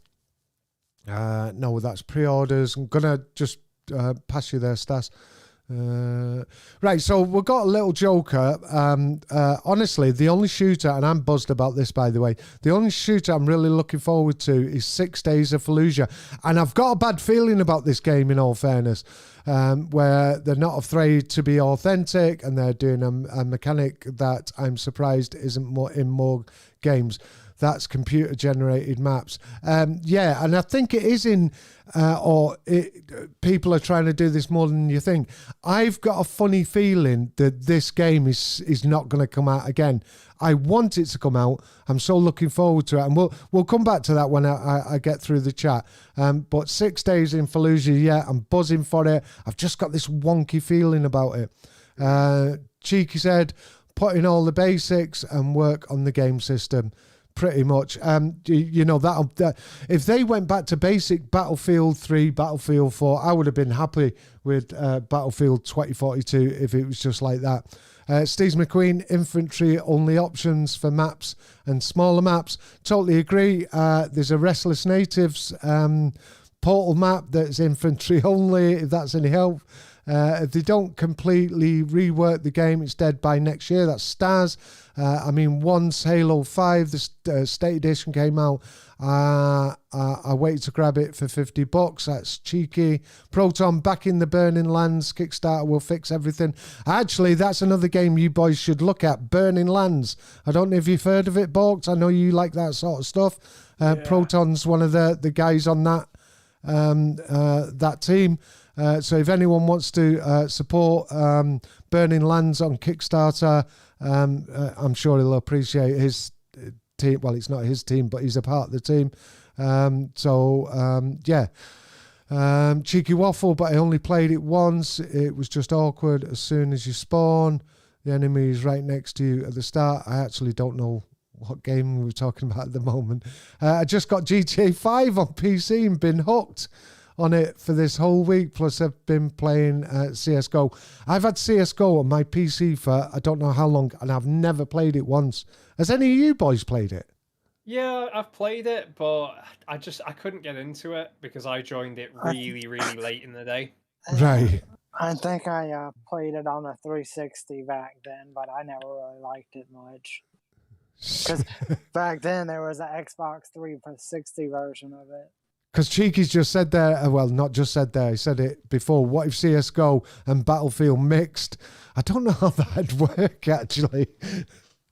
No, that's pre-orders. I'm gonna just pass you there, Stas. Right, so we've got a little joker. Honestly, the only shooter, and I'm buzzed about this, by the way, the only shooter I'm really looking forward to is 6 Days of Fallujah. And I've got a bad feeling about this game, in all fairness, where they're not afraid to be authentic, and they're doing a mechanic that I'm surprised isn't in more games. That's computer-generated maps. And I think it is people are trying to do this more than you think. I've got a funny feeling that this game is not going to come out again. I want it to come out. I'm so looking forward to it. And we'll come back to that when I get through the chat. But 6 Days in Fallujah, I'm buzzing for it. I've just got this wonky feeling about it. Cheeky said, put in all the basics and work on the game system. Pretty much. If they went back to basic Battlefield 3, Battlefield 4, I would have been happy with Battlefield 2042 if it was just like that. Steve McQueen, infantry only options for maps and smaller maps. Totally agree. There's a Restless Natives portal map that's infantry only, if that's any help. If they don't completely rework the game, it's dead by next year. That's Stars. Once Halo 5, the State Edition came out, I waited to grab it for $50. That's cheeky. Proton, back in the Burning Lands. Kickstarter will fix everything. Actually, that's another game you boys should look at, Burning Lands. I don't know if you've heard of it, Borks. I know you like that sort of stuff. Proton's one of the guys on that team. So if anyone wants to support Burning Lands on Kickstarter, I'm sure he'll appreciate his team. Well, it's not his team, but he's a part of the team. Cheeky waffle, but I only played it once. It was just awkward. As soon as you spawn, the enemy is right next to you at the start. I actually don't know what game we were talking about at the moment. I just got GTA 5 on PC and been hooked. on it for this whole week. Plus, I've been playing CS:GO. I've had CS:GO on my PC for I don't know how long, and I've never played it once. Has any of you boys played it? Yeah, I've played it, but I couldn't get into it because I joined it really late in the day. Right. I think I played it on the 360 back then, but I never really liked it much. Because back then there was an Xbox 360 version of it. Because Cheeky's just said there, well, not just said there, he said it before. What if CS:GO and Battlefield mixed? I don't know how that'd work, actually.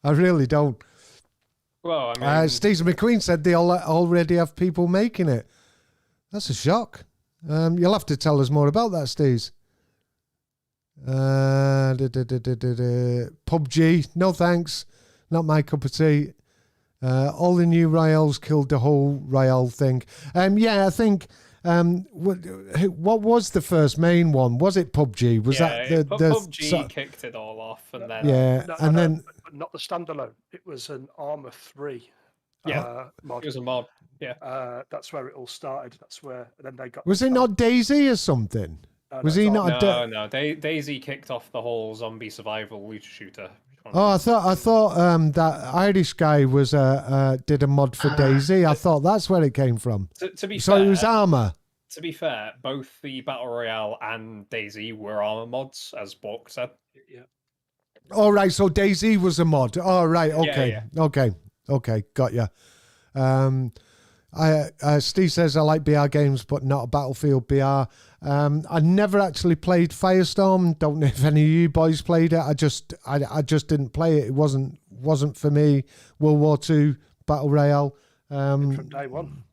I really don't. Well, I mean, Steve McQueen said they already have people making it. That's a shock. You'll have to tell us more about that, Steve. PUBG, no thanks. Not my cup of tea. All the new Royals killed the whole Royale thing. Yeah, I think. What was the first main one? Was it PUBG? Was that the PUBG kicked it all off, and then then but not the standalone. It was an Arma 3 mod. it was a mod. Yeah, That's where it all started. That's where then they got. Was it not DayZ or something? Was he not? No. DayZ kicked off the whole zombie survival looter shooter. Oh, I thought that Irish guy was did a mod for DayZ. I thought that's where it came from. To be so fair, it was Arma. To be fair, both the Battle Royale and DayZ were Arma mods, as Bork said. Yeah. All right, so DayZ was a mod. All right, okay, okay, got you. Steve says I like BR games, but not a Battlefield BR. I never actually played Firestorm. Don't know if any of you boys played it. I just didn't play it. It wasn't for me. World War II Battle Royale. From day one.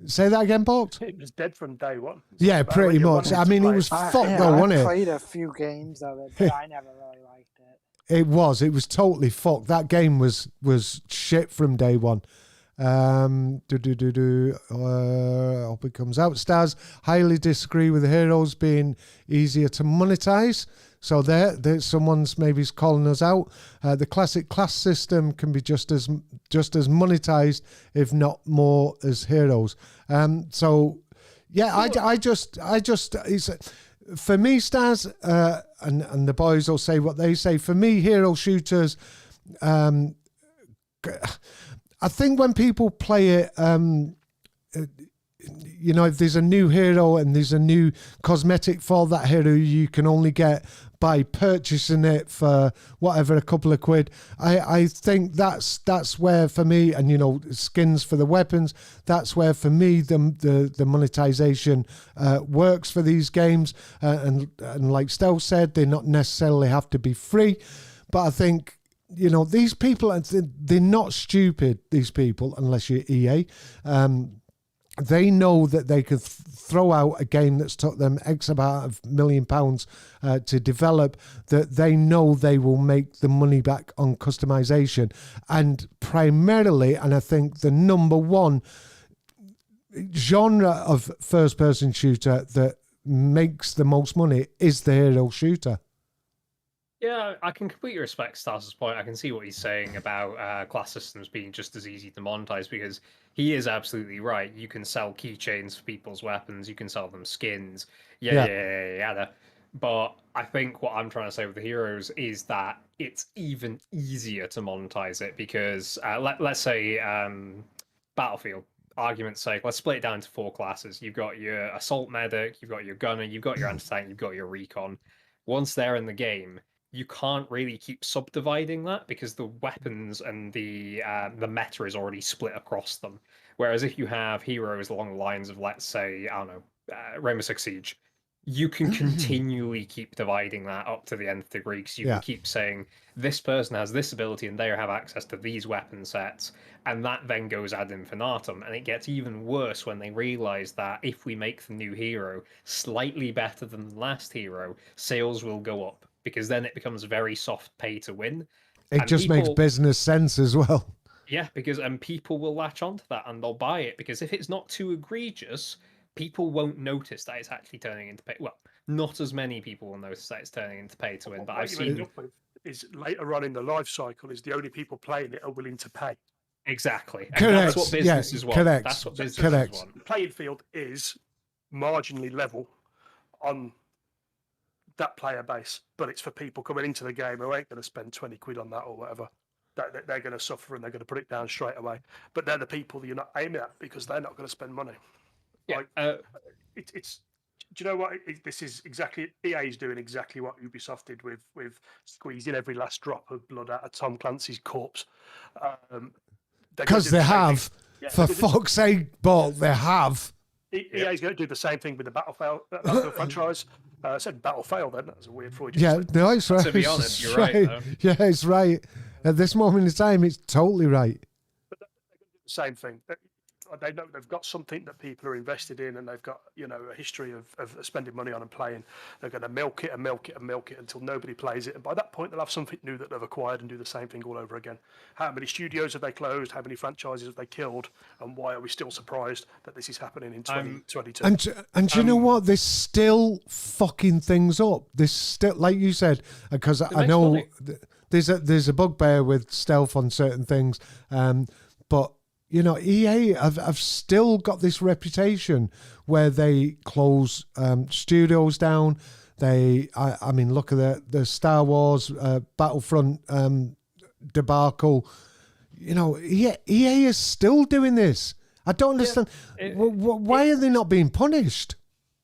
Say that again, Bolt. It was dead from day one. Yeah, pretty much. I mean, it was fucked though, wasn't it? I played a few games of it, but I never really liked it. It was totally fucked. That game was shit from day one. Hope it comes out. Stars highly disagree with the heroes being easier to monetize. So there someone's maybe calling us out. The classic class system can be just as monetized, if not more, as heroes. So yeah, I just it's for me, Stars, and the boys will say what they say. For me, hero shooters. I think when people play it, if there's a new hero and there's a new cosmetic for that hero, you can only get by purchasing it for whatever, a couple of quid. I think that's where for me, and skins for the weapons, that's where for me the monetization works for these games. And like Stealth said, they not necessarily have to be free, but I think these people, they're not stupid, these people, unless you're EA. They know that they could throw out a game that's took them X amount of £1 million to develop, that they know they will make the money back on customization. And primarily, and I think the number one genre of first-person shooter that makes the most money is the hero shooter. Yeah, I can completely respect Stas' point. I can see what he's saying about class systems being just as easy to monetize, because he is absolutely right. You can sell keychains for people's weapons, you can sell them skins, yeah. But I think what I'm trying to say with the heroes is that it's even easier to monetize it, because let's say Battlefield, argument's sake, let's split it down into 4 classes. You've got your assault medic, you've got your gunner, you've got your anti-tank, you've got your recon. Once they're in the game, you can't really keep subdividing that, because the weapons and the meta is already split across them. Whereas if you have heroes along the lines of, let's say, I don't know, Rainbow Six Siege, you can continually keep dividing that up to the nth degree, because you can keep saying this person has this ability and they have access to these weapon sets, and that then goes ad infinitum. And it gets even worse when they realize that if we make the new hero slightly better than the last hero, sales will go up, because then it becomes very soft pay to win. It just makes business sense as well. Yeah, because people will latch onto that and they'll buy it, because if it's not too egregious, people won't notice that it's actually turning into pay. Well, not as many people will notice that it's turning into pay to win, but I've seen is later on in the life cycle is the only people playing it are willing to pay. Exactly. And Correct. that's what businesses want. Correct. That's what businesses Correct. want. The playing field is marginally level on that player base, but it's for people coming into the game who ain't going to spend 20 quid on that or whatever. They're going to suffer and they're going to put it down straight away. But they're the people that you're not aiming at because they're not going to spend money. Yeah. It's. Do you know what? This is exactly EA is doing exactly what Ubisoft did with squeezing every last drop of blood out of Tom Clancy's corpse. Because they have, for fuck's sake, Bolt, they have. EA's going to do the same thing with the Battlefield franchise. I said Battlefield then. That was a weird Freudian. Yeah, no, it's right. To be honest, you're right. right. Yeah, it's right. At this moment in time, it's totally right. But they're going to do the same thing. They know they've got something that people are invested in, and they've got a history of spending money on and playing. They're going to milk it and milk it and milk it until nobody plays it, and by that point they'll have something new that they've acquired and do the same thing all over again. How many studios have they closed? How many franchises have they killed? And why are we still surprised that this is happening in 2022? And do you know what? They're still fucking things up. There's still, like you said, because I know there's a bugbear with stealth on certain things, but. EA have still got this reputation where they close studios down. I mean, look at the Star Wars Battlefront debacle. EA is still doing this. I don't understand. Why are they not being punished?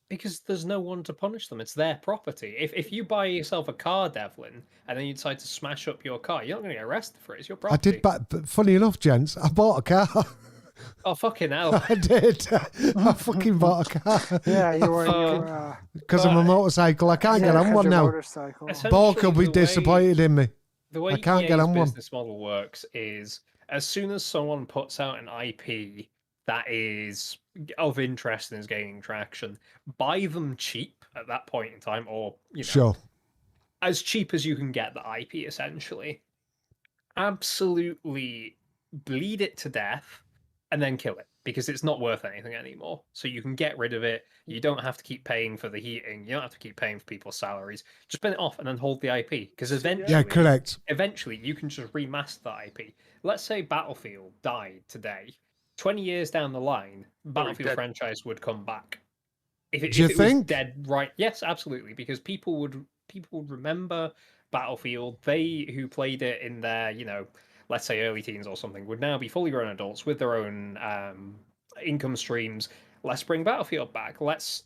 Because there's no one to punish them. It's their property. If you buy yourself a car, Devlin, and then you decide to smash up your car, you're not going to get arrested for it. It's your property. I did, but funny enough, gents, I bought a car. Oh, fucking hell. I did. I fucking bought a car. Yeah, you were. Because I'm a motorcycle, I can't get on one now. Bork will be disappointed in me. The way I can't EA's get on one. business model works is as soon as someone puts out an IP that is of interest and is gaining traction, buy them cheap at that point in time, or sure, as cheap as you can get the IP, essentially. Absolutely bleed it to death and then kill it, because it's not worth anything anymore. So you can get rid of it. You don't have to keep paying for the heating. You don't have to keep paying for people's salaries. Just spin it off and then hold the IP, because correct. Eventually, you can just remaster the IP. Let's say Battlefield died today. 20 years down the line, Battlefield franchise would come back. If it was dead right, yes, absolutely, because people would remember Battlefield. They who played it in their, let's say early teens or something, would now be fully grown adults with their own income streams. Let's bring Battlefield back. Let's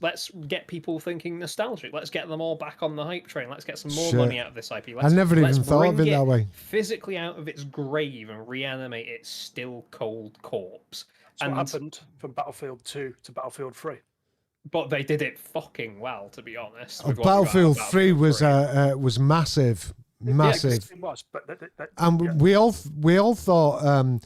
get people thinking nostalgic. Let's get them all back on the hype train. Let's get some more money out of this IP. I never even thought of it that way. Physically out of its grave and reanimate its still cold corpse. That's what happened from Battlefield 2 to Battlefield 3. But they did it fucking well, to be honest. Battlefield 3 was massive. Massive. Yeah, it was, but and we all thought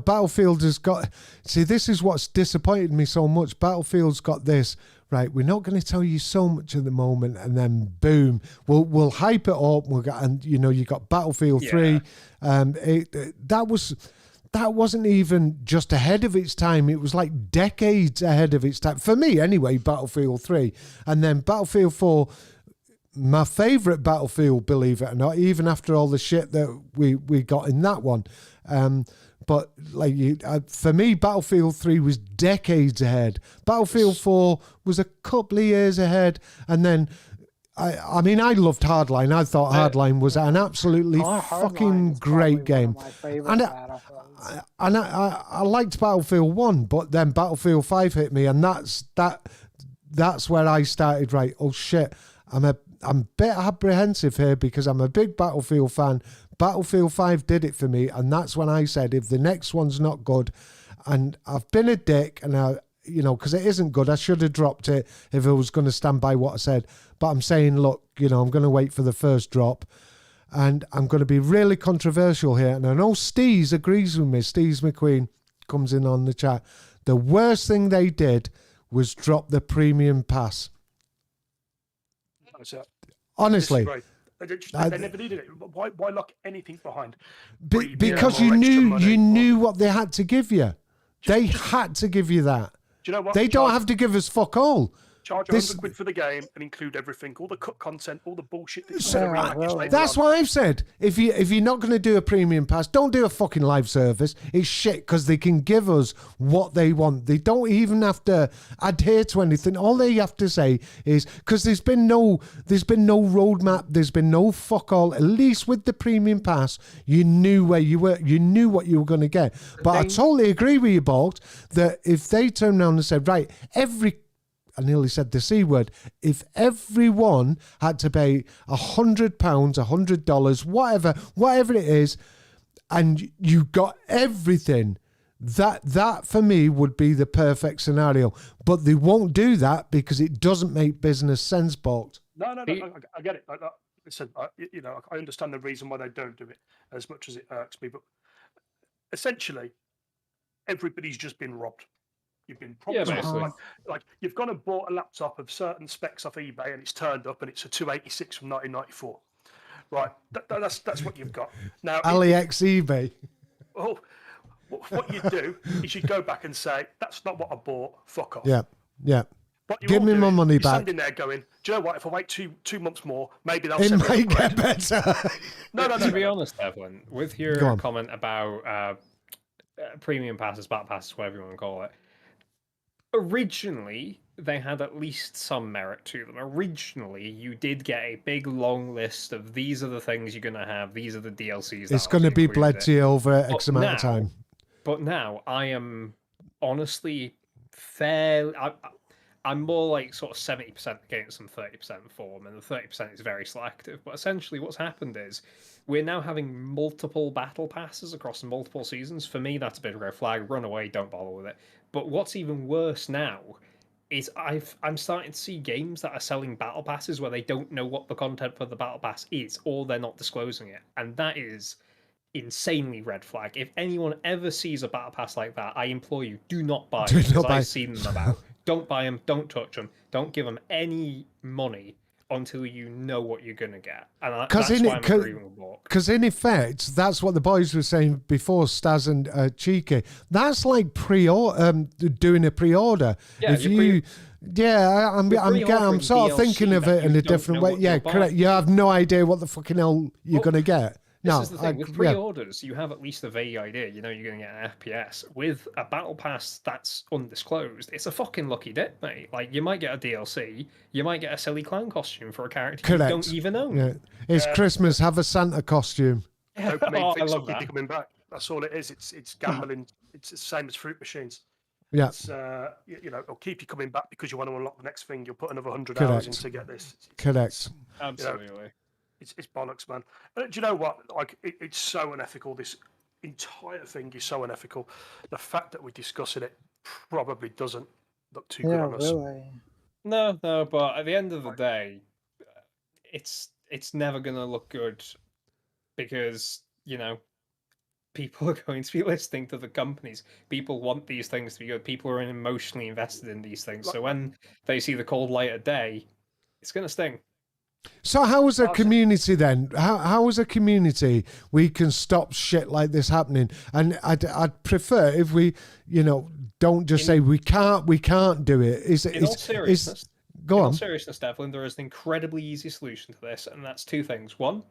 Battlefield has got. See, this is what's disappointed me so much. Battlefield's got this right. We're not going to tell you so much at the moment, and then boom, we'll hype it up. You got Battlefield 3. That wasn't even just ahead of its time. It was like decades ahead of its time for me, anyway. Battlefield 3, and then Battlefield 4. My favourite Battlefield, believe it or not, even after all the shit that we got in that one. But for me, Battlefield 3 was decades ahead. Battlefield 4 was a couple of years ahead. And then, I loved Hardline. I thought Hardline was an absolutely fucking great game. And I liked Battlefield 1, but then Battlefield 5 hit me. And that's where I started, right, oh shit, I'm a bit apprehensive here because I'm a big Battlefield fan. Battlefield 5 did it for me, and that's when I said, if the next one's not good, and I've been a dick, and because it isn't good, I should have dropped it if I was going to stand by what I said. But I'm saying, look, I'm going to wait for the first drop, and I'm going to be really controversial here. And I know Steez agrees with me. Steez McQueen comes in on the chat. The worst thing they did was drop the premium pass. Honestly, they never needed it. Why lock anything behind? Because you knew what they had to give you. They had to give you that. Do you know what? They don't have to give us fuck all. Charge £100 for the game and include everything, all the cut content, all the bullshit. That's what I've said. If you're not going to do a premium pass, don't do a fucking live service. It's shit because they can give us what they want. They don't even have to adhere to anything. All they have to say is, because there's been no roadmap, there's been no fuck all. At least with the premium pass, you knew where you were, you knew what you were going to get. But I totally agree with you, Bolt, that if they turn around and said, right, I nearly said the C word. If everyone had to pay £100, $100, whatever it is, and you got everything, that for me would be the perfect scenario. But they won't do that because it doesn't make business sense, Bolt. No, I get it. Listen, I understand the reason why they don't do it as much as it irks me, but essentially, everybody's just been robbed. You've been like you've gone and bought a laptop of certain specs off eBay and it's turned up and it's a 286 from 1994. Right, that's what you've got. Now AliEx eBay. Oh, what you do is you go back and say, that's not what I bought, fuck off. Yeah. Give me my money back. Standing there going, do you know what, if I wait two months more, maybe they'll it send might get better. No. To be honest, Evelyn, with your comment about premium passes, battle passes, whatever you want to call it, originally they had at least some merit to them. Originally, you did get a big long list of these are the things you're going to have, these are the DLCs. It's going to be bled to you over X amount of time. But now I am honestly fairly. I'm more like sort of 70% against and 30% for them, and the 30% is very selective. But essentially, what's happened is we're now having multiple battle passes across multiple seasons. For me, that's a bit of a red flag. Run away, don't bother with it. But what's even worse now is I'm starting to see games that are selling battle passes where they don't know what the content for the battle pass is, or they're not disclosing it, and that is insanely red flag. If anyone ever sees a battle pass like that, I implore you, do not buy it, because I've seen them about. Don't buy them, don't touch them, don't give them any money until you know what you're going to get. And that's why I'm agreeing with Bork. Because in effect, that's what the boys were saying before, Staz and Cheeky. That's like doing a pre-order. Yeah, I'm sort of thinking of it in a different way. Yeah, correct. You have no idea what the fucking hell you're going to get. This is the thing. With pre-orders, you have at least a vague idea. You know you're going to get an FPS. With a battle pass that's undisclosed, it's a fucking lucky dip, mate. Like, you might get a DLC, you might get a silly clown costume for a character you don't even own. Yeah. It's Christmas, have a Santa costume. Dopamine fix will keep you coming back. That's all it is. It's gambling. It's the same as fruit machines. Yeah. It's, it'll keep you coming back because you want to unlock the next thing. You'll put another 100 hours in to get this. Correct. Absolutely. It's bollocks, man. Do you know what? Like, it's so unethical. This entire thing is so unethical. The fact that we're discussing it probably doesn't look too good on us. Really. No, but at the end of the day, it's never going to look good because, people are going to be listening to the companies. People want these things to be good. People are emotionally invested in these things. So when they see the cold light of day, it's going to sting. So how as a community then? How as a community we can stop shit like this happening? And I'd prefer if we, don't just say we can't do it. In all seriousness, Devlin, there is an incredibly easy solution to this, and that's two things. One,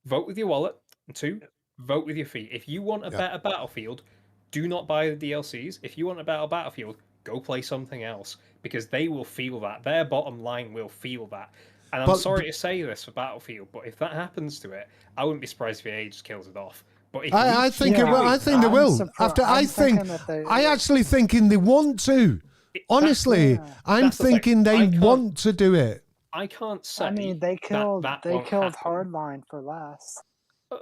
vote with your wallet, and two, vote with your feet. If you want a better Battlefield, do not buy the DLCs. If you want a better Battlefield, go play something else, because they will feel that. Their bottom line will feel that. And I'm sorry to say this for Battlefield, but if that happens to it, I wouldn't be surprised if EA just kills it off. But if I think it will. I think they will. I actually thinking they want to. Honestly, I'm thinking they want to do it. I can't say. I mean, they killed Hardline for less.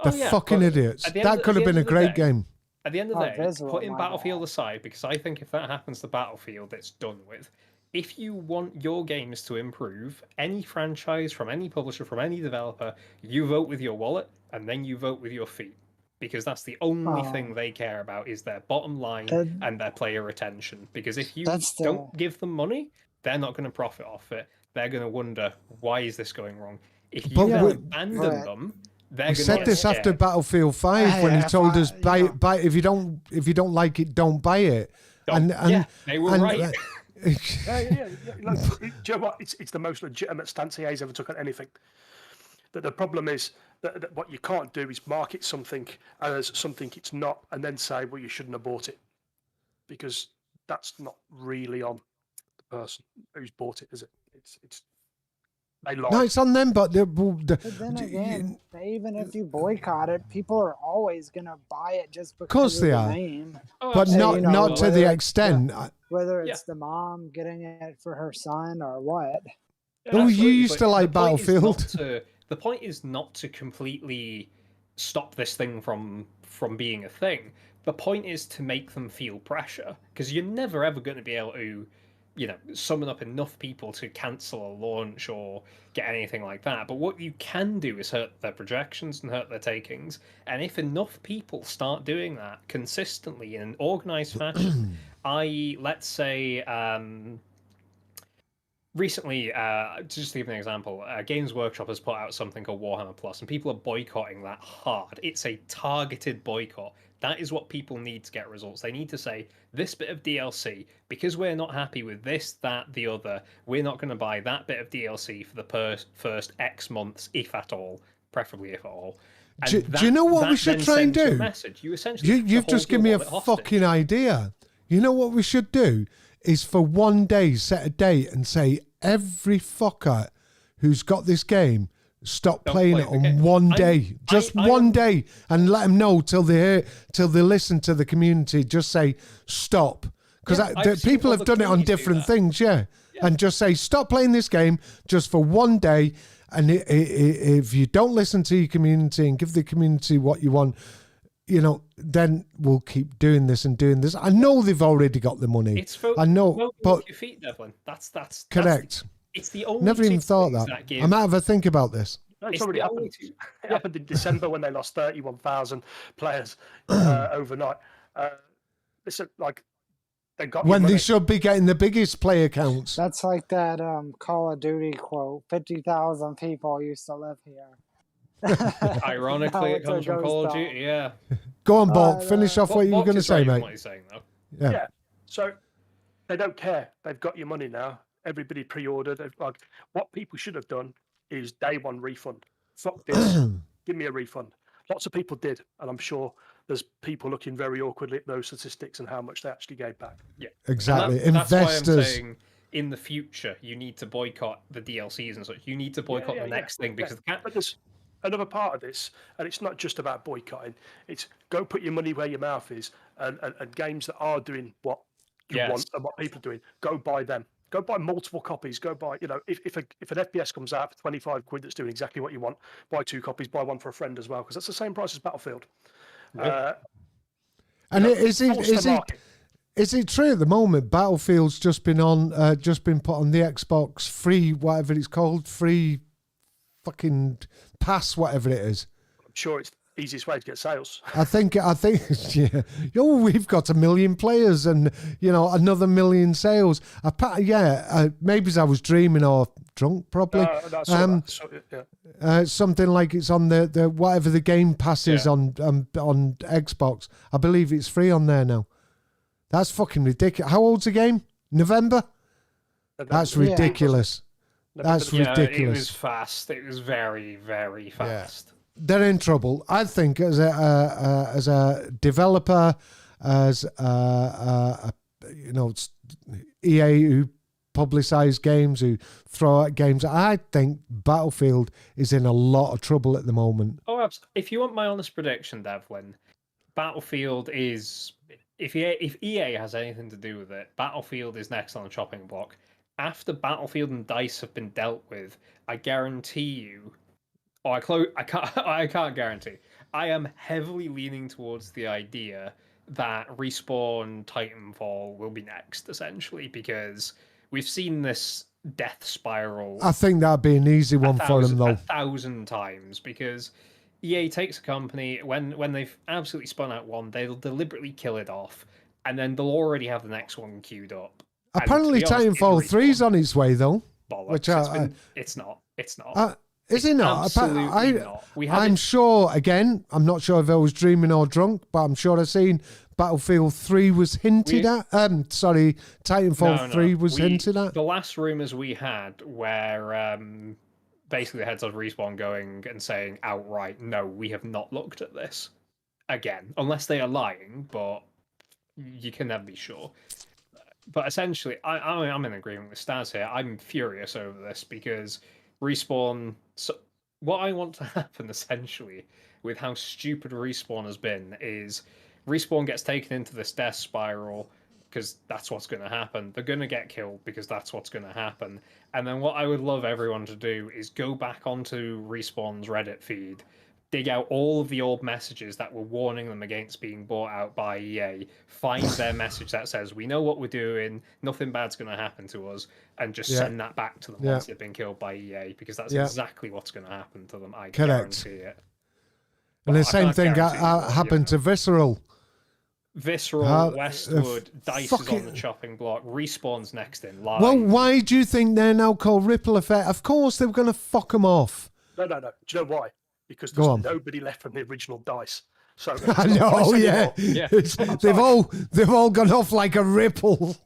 They're fucking idiots. That could have been a great game. At the end of the day, putting Battlefield aside, because I think if that happens to Battlefield, it's done with. If you want your games to improve, any franchise from any publisher, from any developer, you vote with your wallet and then you vote with your feet. Because that's the only thing they care about is their bottom line and their player retention. Because if you don't give them money, they're not going to profit off it. They're going to wonder, why is this going wrong? If you abandon them, they're going to said this scared. After Battlefield 5 when he told us, buy if you don't like it, don't buy it. They were right. Yeah. Like, do you know what? It's the most legitimate stance EA's ever took on anything. That the problem is that what you can't do is market something as something it's not, and then say, well, you shouldn't have bought it, because that's not really on the person who's bought it, is it? It's they lie. No, it's on them, but But then again, even if you boycott it, people are always gonna buy it just because course of they the are. name. Oh, but absolutely. not to whether the it's extent. Whether it's the mom getting it for her son or what. Yeah, Oh, you absolutely, used but to like the point is not Battlefield. the point is not to completely stop this thing from being a thing. The point is to make them feel pressure, because you're never ever going to be able to, summon up enough people to cancel a launch or get anything like that. But what you can do is hurt their projections and hurt their takings. And if enough people start doing that consistently in an organized fashion, i.e., let's say, recently, to just give an example, Games Workshop has put out something called Warhammer Plus, and people are boycotting that hard. It's a targeted boycott. That is what people need to get results. They need to say, this bit of DLC, because we're not happy with this, that, the other, we're not going to buy that bit of DLC for the first X months, if at all, preferably if at all. Do you know what we should try and do? Message. You essentially You've just given me a fucking idea. You know what we should do is for one day set a date and say every fucker who's got this game stop playing it on one day, just one day, and let them know till they listen to the community. Just say stop, because people have done it on different things, and just say stop playing this game just for one day. And if you don't listen to your community and give the community what you want, then we'll keep doing this and doing this. I know they've already got the money. I know, but your feet, Devlin. That's correct. It's the only. Never even thought that. I might have a think about this. It's already happened. It happened in December when they lost 31,000 players overnight. Listen, like they got when they should be getting the biggest player counts. That's like that Call of Duty quote. 50,000 people used to live here. Ironically, it comes from Call of Duty. Yeah. Go on, Bork. Finish off what you were going to say, mate. What he's saying, though. Yeah. So they don't care. They've got your money now. Everybody pre-ordered. Like, what people should have done is day one refund. Fuck this. Give me a refund. Lots of people did, and I'm sure there's people looking very awkwardly at those statistics and how much they actually gave back. Yeah, exactly. That's Investors. why I'm saying in the future you need to boycott the DLCs and such. You need to boycott the next thing because But there's another part of this, and it's not just about boycotting. It's go put your money where your mouth is, and games that are doing what you want and what people are doing, go buy them. Go buy multiple copies. Go buy, if an FPS comes out for 25 quid that's doing exactly what you want, buy 2 copies, buy one for a friend as well, because that's the same price as Battlefield. And is it true at the moment? Battlefield's just been put on the Xbox free, whatever it's called, free fucking pass, whatever it is. I'm sure it's the easiest way to get sales. I think, yeah. Oh, we've got 1 million players and another 1 million sales. Maybe I was dreaming or drunk, probably. Something like it's on the whatever the Game Pass is on Xbox. I believe it's free on there now. That's fucking ridiculous. How old's the game? November? That's ridiculous. That's ridiculous. It was fast. It was very, very fast. Yeah. They're in trouble. I think as a developer, as EA who publicize games, who throw out games, I think Battlefield is in a lot of trouble at the moment. Oh, absolutely. If you want my honest prediction, Devlin, Battlefield is, if EA has anything to do with it, Battlefield is next on the chopping block. After Battlefield and DICE have been dealt with, I guarantee you. I can't guarantee. I am heavily leaning towards the idea that Respawn Titanfall will be next, essentially, because we've seen this death spiral. I think that'd be an easy one for them, though. 1,000 times, because EA takes a company, when they've absolutely spun out one, they'll deliberately kill it off, and then they'll already have the next one queued up. Apparently Titanfall 3's on its way, though. Bollocks. It's not. Is it not? Absolutely not. I'm sure, again, I'm not sure if I was dreaming or drunk, but I'm sure I've seen Battlefield 3 was hinted at. Sorry, Titanfall 3 was hinted at. The last rumors we had were basically heads of Respawn going and saying outright, no, we have not looked at this again, unless they are lying, but you can never be sure. But essentially, I'm in agreement with Staz here. I'm furious over this because Respawn. So what I want to happen essentially with how stupid Respawn has been is Respawn gets taken into this death spiral because that's what's going to happen. They're going to get killed because that's what's going to happen. And then what I would love everyone to do is go back onto Respawn's Reddit feed, dig out all of the old messages that were warning them against being bought out by EA, find their message that says, we know what we're doing, nothing bad's going to happen to us, and just send that back to them once they've been killed by EA, because that's exactly what's going to happen to them. I guarantee it. And the same thing happened to Visceral. Visceral, Westwood, DICE is on the chopping block, Respawn's next in line. Well, why do you think they're now called Ripple Effect? Of course they were going to fuck them off. No. Do you know why? Because there's nobody left from the original DICE. So I know, yeah. They've all gone off like a ripple.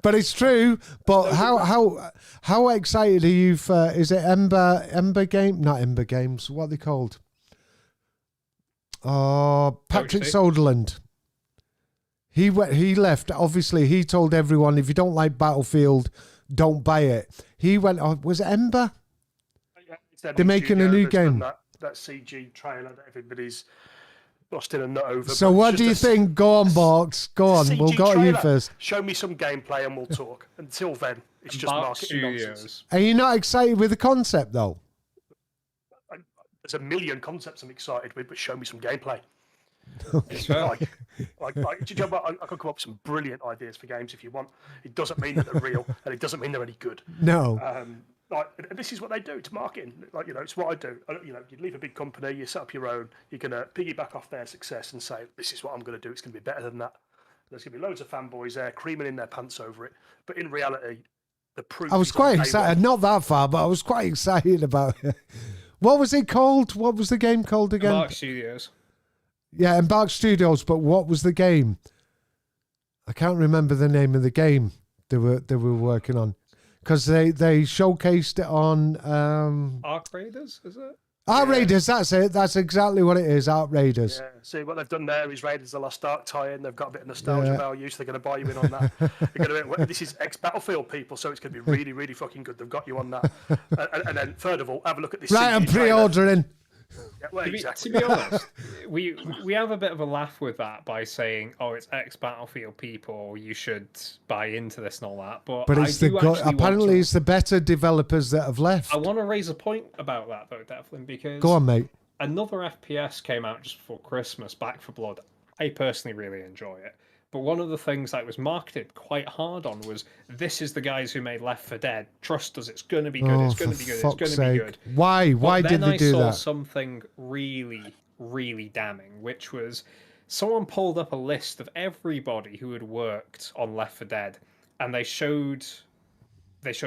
But it's true. But how excited are you for? Is it Ember Game? Not Ember Games. What are they called? Oh, Patrick Soderlund. He left. Obviously, he told everyone, if you don't like Battlefield, don't buy it. He went. Oh, was it Ember? They're making a new game. That CG trailer that everybody's busting a nut over. So what do you think? Go on, Box. Go on. We'll go to you first. Show me some gameplay and we'll talk. Until then, it's just marketing nonsense. Are you not excited with the concept, though? There's a million concepts I'm excited with, but show me some gameplay. Okay. I can come up with some brilliant ideas for games if you want. It doesn't mean that they're real, and it doesn't mean they're any good. No. This is what they do to marketing. It's what I do. You leave a big company, you set up your own. You're gonna piggyback off their success and say, "This is what I'm gonna do. It's gonna be better than that." There's gonna be loads of fanboys there creaming in their pants over it, but in reality, the proof. I was quite excited. Not that far, but I was quite excited about it. What was it called? What was the game called again? Embark Studios. Yeah, Embark Studios. But what was the game? I can't remember the name of the game they were working on. Because they showcased it on... Arc Raiders, is it? Arc Raiders, that's it. That's exactly what it is, Arc Raiders. Yeah, see, what they've done there is Raiders of the Lost Ark tie-in. They've got a bit of nostalgia value, so they're going to buy you in on that. This is ex-Battlefield, people, so it's going to be really, really fucking good. They've got you on that. and then, third of all, have a look at this. Right, I'm pre-ordering. Yeah, well, exactly. To be honest, we have a bit of a laugh with that by saying, "Oh, it's ex-Battlefield people. You should buy into this and all that." But it's apparently it's the better developers that have left. I want to raise a point about that though, Devlin, because go on, mate. Another FPS came out just before Christmas, Back 4 Blood. I personally really enjoy it. But one of the things that was marketed quite hard on was, this is the guys who made Left 4 Dead. Trust us, it's going to be good. It's going to be good. It's going to be good. Why did they do that? Then I saw something really, really damning, which was someone pulled up a list of everybody who had worked on Left 4 Dead, and they showed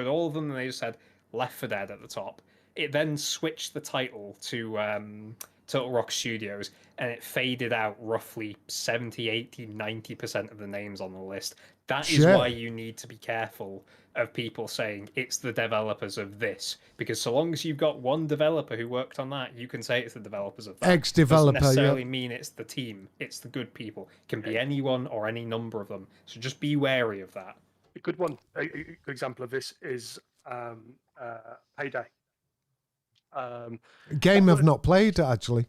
all of them, and they just said Left 4 Dead at the top. It then switched the title to Turtle Rock Studios, and it faded out roughly 70, 80, 90% of the names on the list. That is why you need to be careful of people saying it's the developers of this, because so long as you've got one developer who worked on that, you can say it's the developers of that. Ex-developer, doesn't necessarily mean it's the team. It's the good people. It can be anyone or any number of them. So just be wary of that. A good one, a good example of this is Payday. Game I've not played, actually.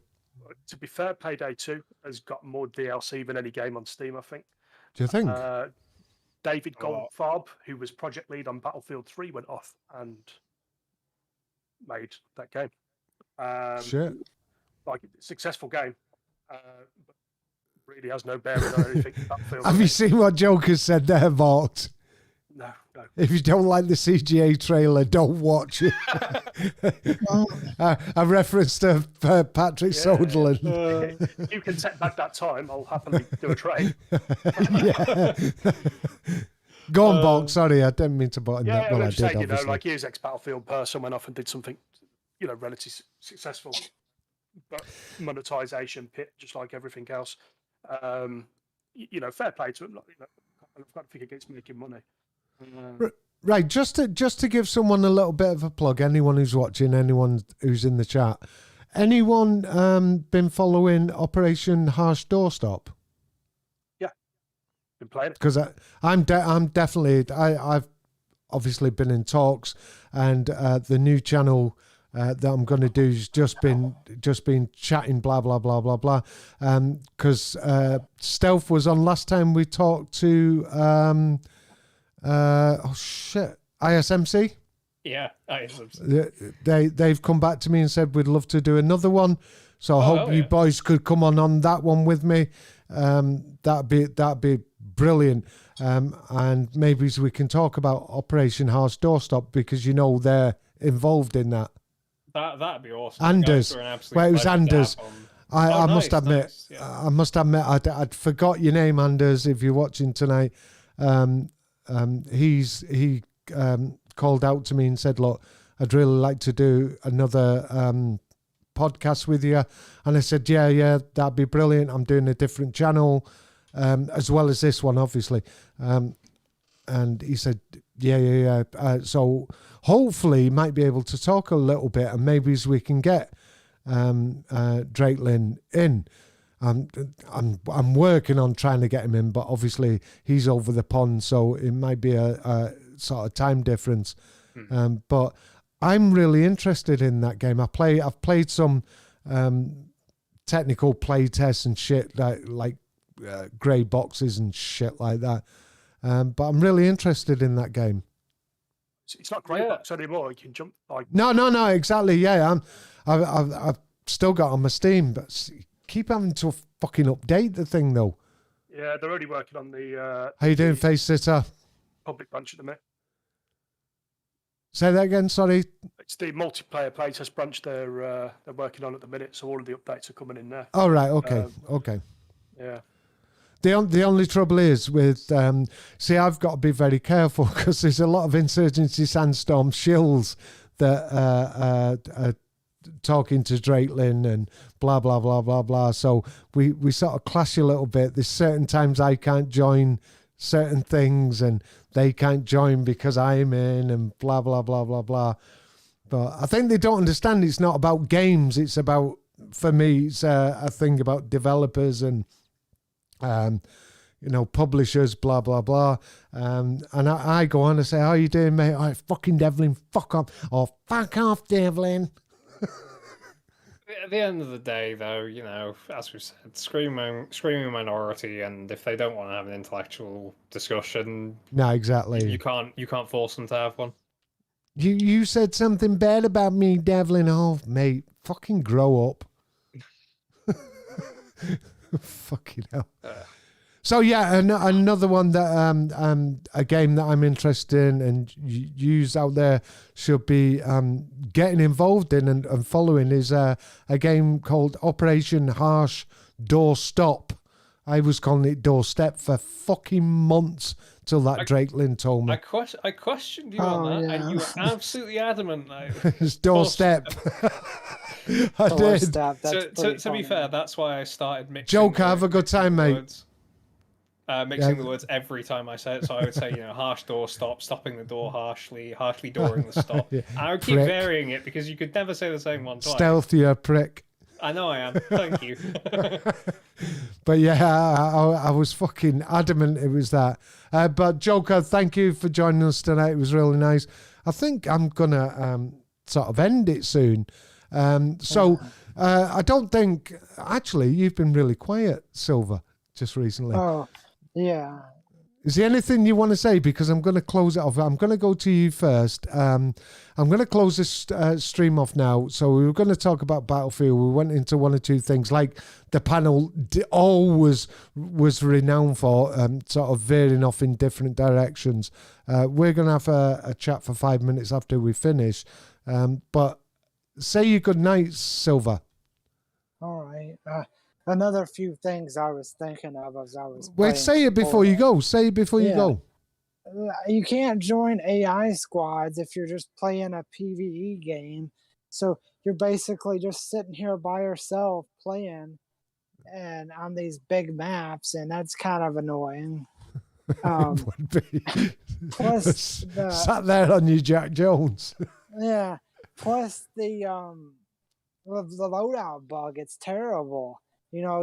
To be fair, Payday 2 has got more DLC than any game on Steam, I think. Do you think? David Goldfarb, who was project lead on Battlefield 3, went off and made that game. Like, successful game, but really has no bearing on anything. Have you seen what Joker said there, Vaught? No. If you don't like the CGA trailer, don't watch it. I referenced to Patrick Soderlund. You can take back that time. I'll happily do a trade. Go on, Bulk. Sorry, I didn't mean to butt in that. Well, I did, saying, obviously. like, here's ex-Battlefield person went off and did something, relatively successful. but monetization pit, just like everything else. Fair play to them. I've got to think against making money. Right, just to give someone a little bit of a plug, anyone who's watching, anyone who's in the chat, anyone been following Operation Harsh Doorstop? Yeah, been playing it. Because I'm definitely I've obviously been in talks, and the new channel that I'm going to do has just been chatting blah blah blah blah blah. Because Stealth was on last time we talked to. ISMC. Yeah, ISMC. They've come back to me and said we'd love to do another one. So I hope you boys could come on that one with me. That'd be brilliant. And maybe we can talk about Operation Harsh Doorstop, because they're involved in that. That'd be awesome. Anders. Well, it was Anders. I must admit, nice. Yeah. I must admit, I'd forgot your name, Anders. If you're watching tonight. He called out to me and said, look, I'd really like to do another podcast with you. And I said, yeah, that'd be brilliant. I'm doing a different channel, as well as this one, obviously. And he said, yeah. So hopefully he might be able to talk a little bit, and maybe we can get Drakelin in. I'm working on trying to get him in, but obviously he's over the pond, so it might be a sort of time difference. But I'm really interested in that game. I've played some technical play tests and shit like grey boxes and shit like that. But I'm really interested in that game. It's not grey box anymore. You can jump like No, exactly. Yeah, I've still got on my Steam, but keep having to fucking update the thing though. Yeah, they're only working on the. How you doing, Face Sitter? Public branch at the minute. Say that again. Sorry. It's the multiplayer playtest branch they're working on at the minute, so all of the updates are coming in there. Oh right, okay, okay. Yeah. The only trouble is with I've got to be very careful, because there's a lot of Insurgency Sandstorm shills that are talking to Drakelin and blah blah blah blah blah. So we sort of clash a little bit. There's certain times I can't join certain things, and they can't join because I'm in, and blah blah blah blah blah. But I think they don't understand it's not about games. It's about, for me, it's a thing about developers and publishers, blah blah blah. And I go on and say, how you doing, mate? Oh, fucking Devlin, fuck off. Or fuck off, Devlin. At the end of the day, though, as we said, screaming minority, and if they don't want to have an intellectual discussion, no, exactly, you can't force them to have one. You said something bad about me, Devlin. Oh, mate, fucking grow up. Fucking hell. So yeah, another one that a game that I'm interested in, and yous out there should be getting involved in and following, is a game called Operation Harsh Doorstop. I was calling it Doorstep for fucking months till that Drakelin told me. I questioned you on that, and you were absolutely adamant. It's Doorstep. I did. To be fair, that's why I started mixing. Joker, have a good time, mate. Words. Mixing the words every time I say it, so I would say, harsh door stop, stopping the door harshly dooring the stop. And I would keep varying it, because you could never say the same one twice. Stealth, you prick. I know I am. Thank you. But yeah, I was fucking adamant it was that. But Joker, thank you for joining us tonight. It was really nice. I think I'm gonna sort of end it soon. I don't think, actually, you've been really quiet, Silver, just recently. Oh, yeah. Is there anything you want to say? Because I'm going to close it off. I'm going to go to you first. I'm going to close this stream off now. So we were going to talk about Battlefield. We went into one or two things, like the panel always was renowned for sort of veering off in different directions. We're going to have a chat for 5 minutes after we finish. But say your good night, Silver. All right. Another few things I was thinking of as I was. Wait, say it before you go. Say it before you go. You can't join AI squads if you're just playing a PvE game. So you're basically just sitting here by yourself playing and on these big maps, and that's kind of annoying. It would be. Plus the Sat there on you, Jack Jones. yeah, plus the loadout bug. It's terrible. You know,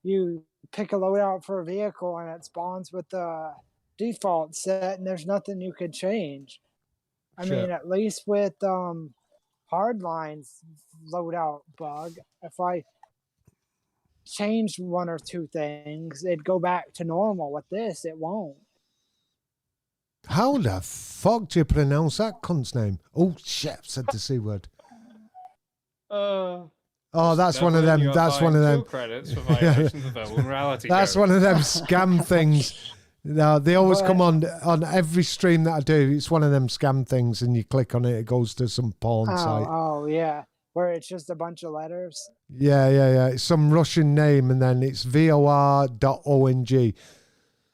you pick a loadout for a vehicle and it spawns with the default set, and there's nothing you could change. I Sure. mean, at least with Hardline's loadout bug, if I changed one or two things, it'd go back to normal. With this, it won't. How the fuck do you pronounce that cunt's name? Oh shit! Said the C word. Oh, that's one of them. That's one of them. Credits for violations of the morality. That's one of them scam things. No, they always come on every stream that I do. It's one of them scam things, and you click on it, it goes to some porn site. Oh yeah, where it's just a bunch of letters. Yeah. It's some Russian name, and then it's vor.ong.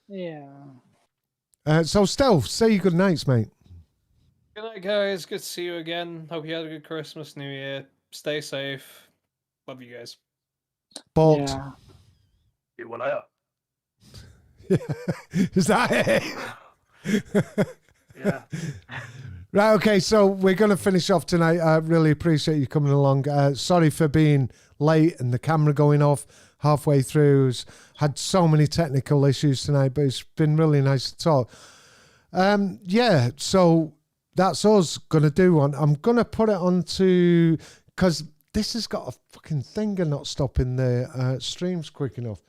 Yeah. So, Stealth, say your good nights, mate. Good night, guys. Good to see you again. Hope you had a good Christmas, New Year. Stay safe. Love you guys. But Yeah. You will later. is that it? Yeah. Right, okay, so we're going to finish off tonight. I really appreciate you coming along. Sorry for being late and the camera going off halfway through. Had so many technical issues tonight, but it's been really nice to talk. Yeah, so that's us going to do one. I'm going to put it onto, because this has got a fucking thing of not stopping the streams quick enough.